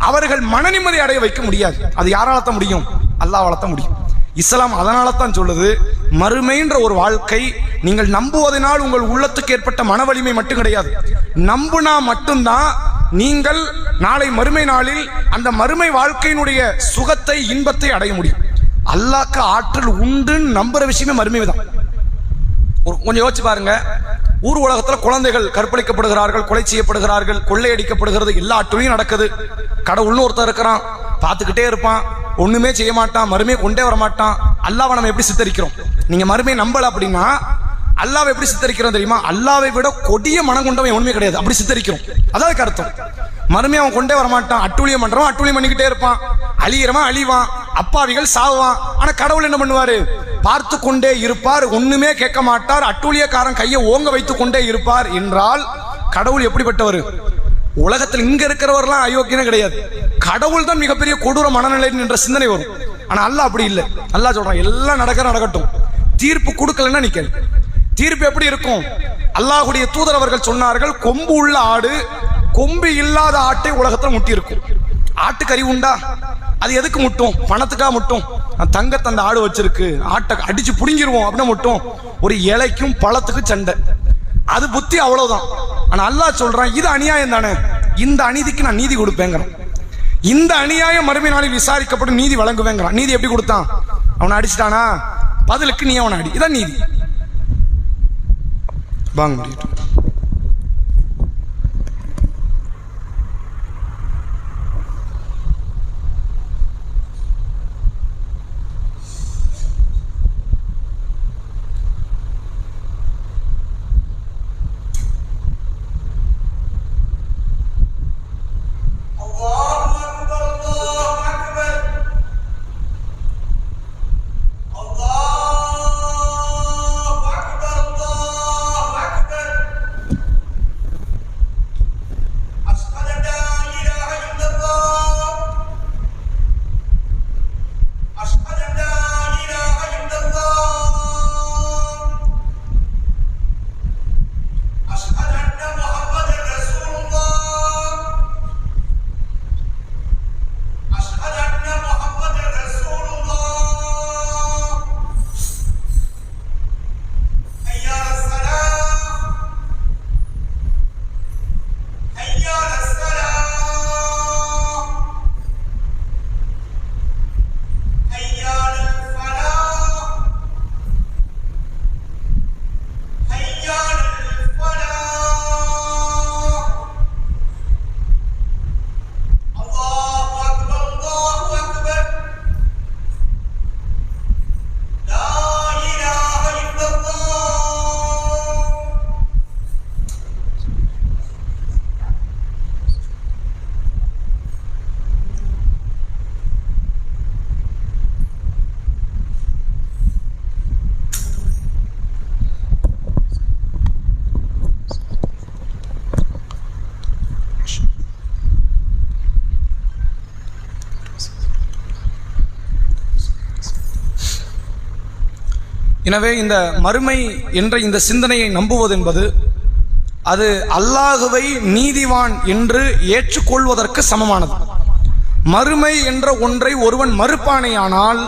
அவர்கள் மன நிம்மதி அடைய வைக்க முடியாது. அது யாரால தான் முடியும்? அல்லாஹ்வால தான் முடியும். இஸ்லாம் அதனால தான் சொல்லுது, மறுமைன்ற ஒரு வாழ்க்கை நீங்கள் நம்புவதனால் உங்கள் உள்ளத்துக்கு ஏற்பட்ட மன வலிமை மட்டும் கிடையாது, நம்புனா மட்டும்தான் நீங்கள் நாளை மறுமை நாளில் அந்த மறுமை வாழ்க்கையினுடைய சுகத்தை, இன்பத்தை அடைய முடியும். அல்லாஹ்க்கு ஆற்றல் உண்டுன்னு நம்புற விஷயமே மறுமை தான். கொஞ்சம் யோசிச்சு பாருங்க, ஊர் உலகத்துல குழந்தைகள் கற்பழிக்கப்படுகிறார்கள், கொலை செய்யப்படுகிறார்கள், கொள்ளையடிக்கப்படுகிறது, எல்லா அட்டுவையும் நடக்குது. கடவுள்னு ஒருத்தர் இருக்கிறான், பார்த்துக்கிட்டே இருப்பான், ஒண்ணுமே செய்ய மாட்டான், மறுமையை கொண்டே வர மாட்டான். அல்லாஹ்வை நம்ம எப்படி சித்தரிக்கிறோம்? நீங்க மறுமையை நம்பல அப்படின்னா அல்லாஹ்வை எப்படி சித்தரிக்கிறோம் தெரியுமா? அல்லாஹ்வை விட கொடிய மனம் கொண்டவன் ஒண்ணுமே கிடையாது, அப்படி சித்தரிக்கிறோம். அதாவது அர்த்தம். மறுமையை அவன் கொண்டே வரமாட்டான், அட்டூழியம் பண்றவன் அட்டூழியம் பண்ணிக்கிட்டே இருப்பான், அழியிறவன் அழிவான், அப்பாவிகள் சாவான். ஆனா கடவுள் என்ன பண்ணுவாரு? பார்த்து கொண்டே இருப்பார், ஒண்ணுமே கேட்க மாட்டார், அட்டூழியக்காரன் கையை ஓங்க வைத்துக் கொண்டே இருப்பார். என்றால் கடவுள் எப்படிப்பட்டவர்? உலகத்தில் இங்க இருக்கிறவர்லாம் அயோக்கியனே கிடையாது, கடவுள் தான் மிகப்பெரிய கொடூர மனநிலை என்ற சிந்தனை வரும். ஆனா அல்லாஹ் அப்படி இல்லை. அல்லாஹ் சொல்றான், எல்லாம் நடக்கட்டும், தீர்ப்பு கொடுக்கலன்னா நிக்கல். தீர்ப்பு எப்படி இருக்கும்? அல்லாஹ்வுடைய தூதர் அவர்கள் சொன்னார்கள், கொம்பு உள்ள ஆடு கொம்பு இல்லாத ஆட்டை உலகத்துல முட்டி இருக்கும். ஆட்டுக்கறி உண்டா? அது எதுக்கு முட்டும்? பணத்துக்காக முட்டும். தங்கத்தை அந்த ஆடு வச்சிருக்கு, ஆட்டை அடிச்சு புடுங்கிடுவோம் அப்படின்னு முட்டும். ஒரு இலைக்கும் பழத்துக்கு சண்டை, அது புத்தி, அவ்வளவுதான். ஆனா அல்லாஹ் சொல்றான், இது அநியாயம் தானே, இந்த அநீதிக்கு நான் நீதி கொடுப்பேங்கிறான். இந்த அநியாயம் மறுமை நாளில் விசாரிக்கப்பட்டு நீதி வழங்குவேங்கிறான். நீதி எப்படி கொடுத்தான்? அவனை அடிச்சிட்டானா, பதிலுக்கு நீ அவனை அடி, இதான் நீதி. வாங்க முடியும். எனவே இந்த மறுமை என்ற இந்த சிந்தனையை நம்புவது என்பது அது அல்லாஹுவை நீதிவான் என்று ஏற்றுக்கொள்வதற்கு சமமானது. மறுமை என்ற ஒன்றை ஒருவன் மறுப்பானேயானால்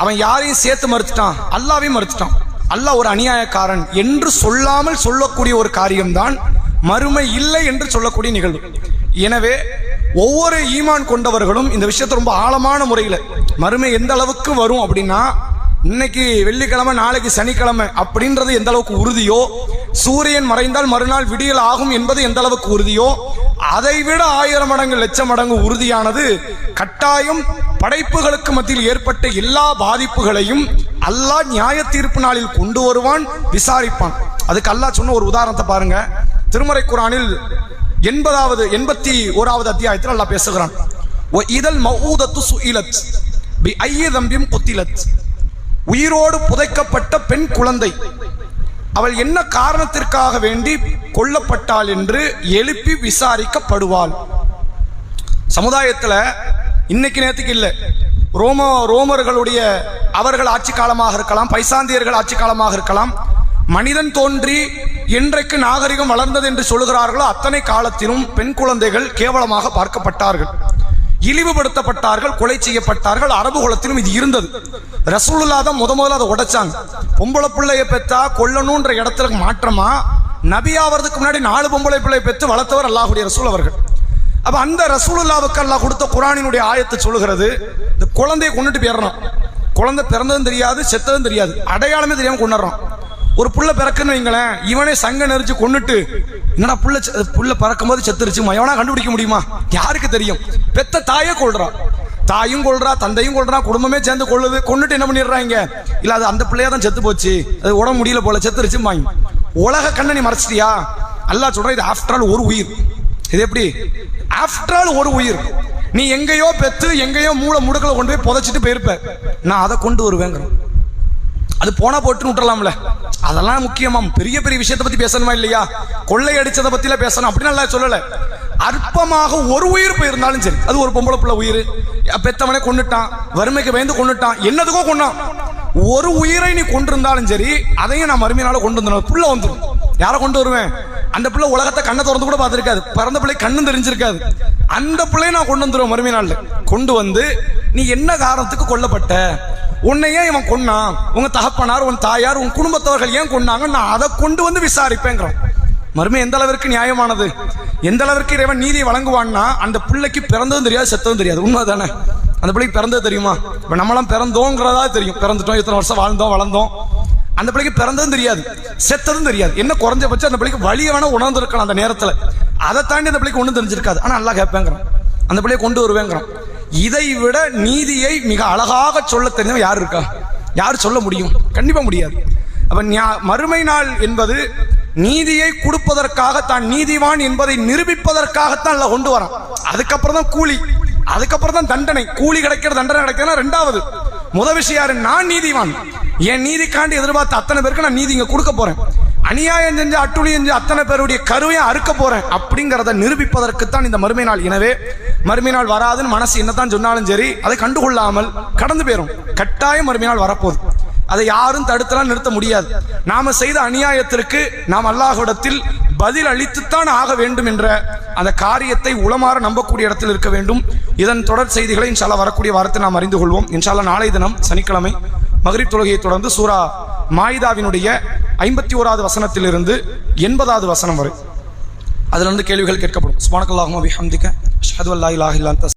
அவன் யாரையும் சேர்த்து மறுத்துட்டான், அல்லாஹ்வையும் மறுத்துட்டான். அல்லாஹ் ஒரு அநியாயக்காரன் என்று சொல்லாமல் சொல்லக்கூடிய ஒரு காரியம்தான் மறுமை இல்லை என்று சொல்லக்கூடிய நிகழ்வு. எனவே ஒவ்வொரு ஈமான் கொண்டவர்களும் இந்த விஷயத்தை ரொம்ப ஆழமான முறையில் மறுமை எந்த அளவுக்கு வரும் அப்படின்னா, இன்னைக்கு வெள்ளிக்கிழமை நாளைக்கு சனிக்கிழமை அப்படின்றது எந்த அளவுக்கு உறுதியோ, சூரியன் மறைந்தால் மறுநாள் விடியல் ஆகும் என்பது எந்த அளவுக்கு உறுதியோ, அதை விட 1000 மடங்கு லட்சம் மடங்கு உறுதியானது கட்டாயம் படைப்புகளுக்கு மத்தியில் ஏற்பட்ட எல்லா பாதிப்புகளையும் அல்லாஹ் நியாய தீர்ப்பு நாளில் கொண்டு வருவான், விசாரிப்பான். அதுக்கு அல்லாஹ் சொன்ன ஒரு உதாரணத்தை பாருங்க. திருமறை குர்ஆனில் 81வது அத்தியாயத்தில் அல்லாஹ் பேசுகிறான். இதல் மௌஊதத்து சுஇலத் பி ஐயி தம்பின் குத்திலத். உயிரோடு புதைக்கப்பட்ட பெண் குழந்தை அவள் என்ன காரணத்திற்காக வேண்டி கொல்லப்பட்டாள் என்று எழுப்பி விசாரிக்கப்படுவாள். சமுதாயத்தில் இன்னைக்கு நேரத்துக்கு இல்லை, ரோமர்களுடைய அவர்கள் ஆட்சி காலமாக இருக்கலாம், பைசாந்தியர்கள் ஆட்சி காலமாக இருக்கலாம், மனிதன் தோன்றி என்றைக்கு நாகரிகம் வளர்ந்தது என்று சொல்லுகிறார்களோ அத்தனை காலத்திலும் பெண் குழந்தைகள் கேவலமாக பார்க்கப்பட்டார்கள், இழிவுபடுத்தப்பட்டார்கள், கொலை செய்யப்பட்டார்கள். அரபு குலத்திலும் இது இருந்தது. ரசூலுல்லாஹ் தான் முதல்ல அதை உடைச்சாங்க. பொம்பளை பிள்ளைய பெத்தா கொல்லணுன்ற இடத்துல மாற்றமா நபியாவதுக்கு முன்னாடி 4 பொம்பளை பிள்ளை பெற்று வளர்த்தவர் அல்லாஹ்வுடைய ரசூல் அவர்கள். அப்ப அந்த ரசூலுல்லாஹ்வுக்கு அல்லாஹ் கொடுத்த குர்ஆனினுடைய ஆயத்து சொல்லுகிறது, இந்த குழந்தையை கொண்டுட்டு போயிடறோம். குழந்தை பிறந்ததும் தெரியாது, செத்ததும் தெரியாது, அடையாளமே தெரியாம கொண்டுறோம். ஒரு புள்ள பிறக்குன்னு வைங்களேன், இவனே சங்க நெரிச்சு கொண்டுட்டு என்னடா புள்ள பறக்கும் போது செத்துருச்சுமா, எவனா கண்டுபிடிக்க முடியுமா? யாருக்கு தெரியும்? பெத்த தாயே கொள்றான், தாயும் கொள்றா, தந்தையும் கொள்றா, குடும்பமே சேர்ந்து கொள்ளுது. கொண்டுட்டு என்ன பண்ணிடுறாங்க? இல்ல அது அந்த பிள்ளையா தான் செத்து போச்சு, அது உடம்பு முடியல போல செத்துருச்சுமாங்க. உலக கண்ணை நீ மறைச்சிட்டியா? அல்லாஹ் சொல்ற இது ஆஃப்டர் ஆல் ஒரு உயிர். இது எப்படி ஆஃப்டர் ஆல் ஒரு உயிர்? நீ எங்கேயோ பெத்து எங்கேயோ மூளை முடுக்கல கொண்டு போய் புதைச்சிட்டு போயிருப்ப, நான் அதை கொண்டு வருவேங்கிறேன். அது போனா போட்டுன்னு விட்டுறலாம்ல, அதெல்லாம் முக்கியமா பெரிய பெரிய விஷயத்தை பத்தி பேசணுமா இல்லையா? கொள்ளை அடிச்சதை பத்தில பேசணும் அப்படின்னு நல்லா சொல்லல. அற்பமாக ஒரு உயிர் போயிருந்தாலும் சரி, அது ஒரு பொம்பளை பிள்ளை உயிர், பெத்தவனே கொண்டுட்டான், வறுமைக்கு பயந்து கொண்டுட்டான், என்னதுக்கோ கொண்டான், ஒரு உயிரை நீ கொண்டிருந்தாலும் சரி அதையும் நான் மறுமையினால கொண்டு வந்துடும். புள்ள வந்துடும். யாரை கொண்டு வருவேன்? அந்த பிள்ளை உலகத்தை கண்ணை திறந்து கூட பார்த்துருக்காது, பிறந்த பிள்ளை கண்ணும் தெரிஞ்சிருக்காது, அந்த பிள்ளையை நான் கொண்டு வந்துடுவேன். மறுமையினால கொண்டு வந்து நீ என்ன காரணத்துக்கு கொல்லப்பட்ட, உன்னையே இவன் கொன்னான், உங்க தகப்பனார், உன் தாயார், உன் குடும்பத்தவர்கள் ஏன் கொன்னாங்க, நான் அதை கொண்டு வந்து விசாரிப்பேங்கிறான். மறுமை எந்த அளவிற்கு நியாயமானது, எந்த அளவிற்கு இறைவன் நீதியை வழங்குவான்னா, அந்த பிள்ளைக்கு பிறந்ததும் தெரியாது, செத்ததும் தெரியாது. உண்மை தானே? அந்த பிள்ளைக்கு பிறந்தது தெரியுமா? இப்ப நம்மளாம் பிறந்தோங்கிறதா தெரியும், பிறந்துட்டோம், இத்தனை வருஷம் வாழ்ந்தோம் வளர்ந்தோம். அந்த பிள்ளைக்கு பிறந்ததும் தெரியாது, செத்ததும் தெரியாது. என்ன குறைஞ்சபட்சம் அந்த பிள்ளைக்கு வழியை வேணா உணர்ந்திருக்கலாம் அந்த நேரத்துல, அதை தாண்டி அந்த பிள்ளைக்கு ஒன்றும் தெரிஞ்சிருக்காது. ஆனா அல்லாஹ் கேட்பேங்கிறான், அந்த பிள்ளையை கொண்டு வருவேங்கிறான். இதை விட நீதியை மிக அழகாக சொல்ல தெரிஞ்சவன் யார் இருக்கா? யார் சொல்ல முடியும்? கண்டிப்பா முடியாது. அப்ப மறுமை நாள் என்பது நீதியை கொடுப்பதற்காக, தான் நீதிவான் என்பதை நிரூபிப்பதற்காகத்தான் அல்ல கொண்டு வரான். அதுக்கப்புறம் தான் கூலி, அதுக்கப்புறம் தான் தண்டனை. கூலி கிடைக்கிற தண்டனை கிடைக்கிறதா ரெண்டாவது. முதல் விஷயம் யாரு? நான் நீதிவான், என் நீதிக்காண்டி எதிர்பார்த்த அத்தனை பேருக்கு நான் நீதி இங்க கொடுக்க போறேன், அநியாயம் செஞ்சு அட்டுழியம் செஞ்சு அத்தனை பேருடைய கருவையை அறுக்க போறேன் அப்படிங்கிறத நிரூபிப்பதற்குத்தான் இந்த மறுமை நாள். எனவே மறுமை நாள் வராதுன்னு மனசு என்னதான் சொன்னாலும் சரி அதை கண்டுகொள்ளாமல் கடந்து போயிடும். கட்டாயம் மறுமை நாள் வரப்போகுது, அதை யாரும் தடுத்தலாம் நிறுத்த முடியாது. நாம செய்த அநியாயத்திற்கு நாம் அல்லாஹ்விடத்தில் பதில் அளித்துத்தான் ஆக வேண்டும் என்ற அந்த காரியத்தை உளமாற நம்பக்கூடிய இடத்தில் இருக்க வேண்டும். இதன் தொடர் செய்திகளை இன்ஷால்லா வரக்கூடிய வாரத்தை நாம் அறிந்து கொள்வோம். இன்ஷால்லா நாளை தினம் சனிக்கிழமை மக்ரிப் தொழுகையை தொடர்ந்து சூரா மாயிதாவினுடைய 51வது வசனத்திலிருந்து 80வது வசனம் வரை அதிலிருந்து கேள்விகள் கேட்கப்படும். சுப்ஹானக்கல்லாஹும்ம வபிஹம்திக அஷ்ஹது அல்லா இலாஹா இல்லா அன்த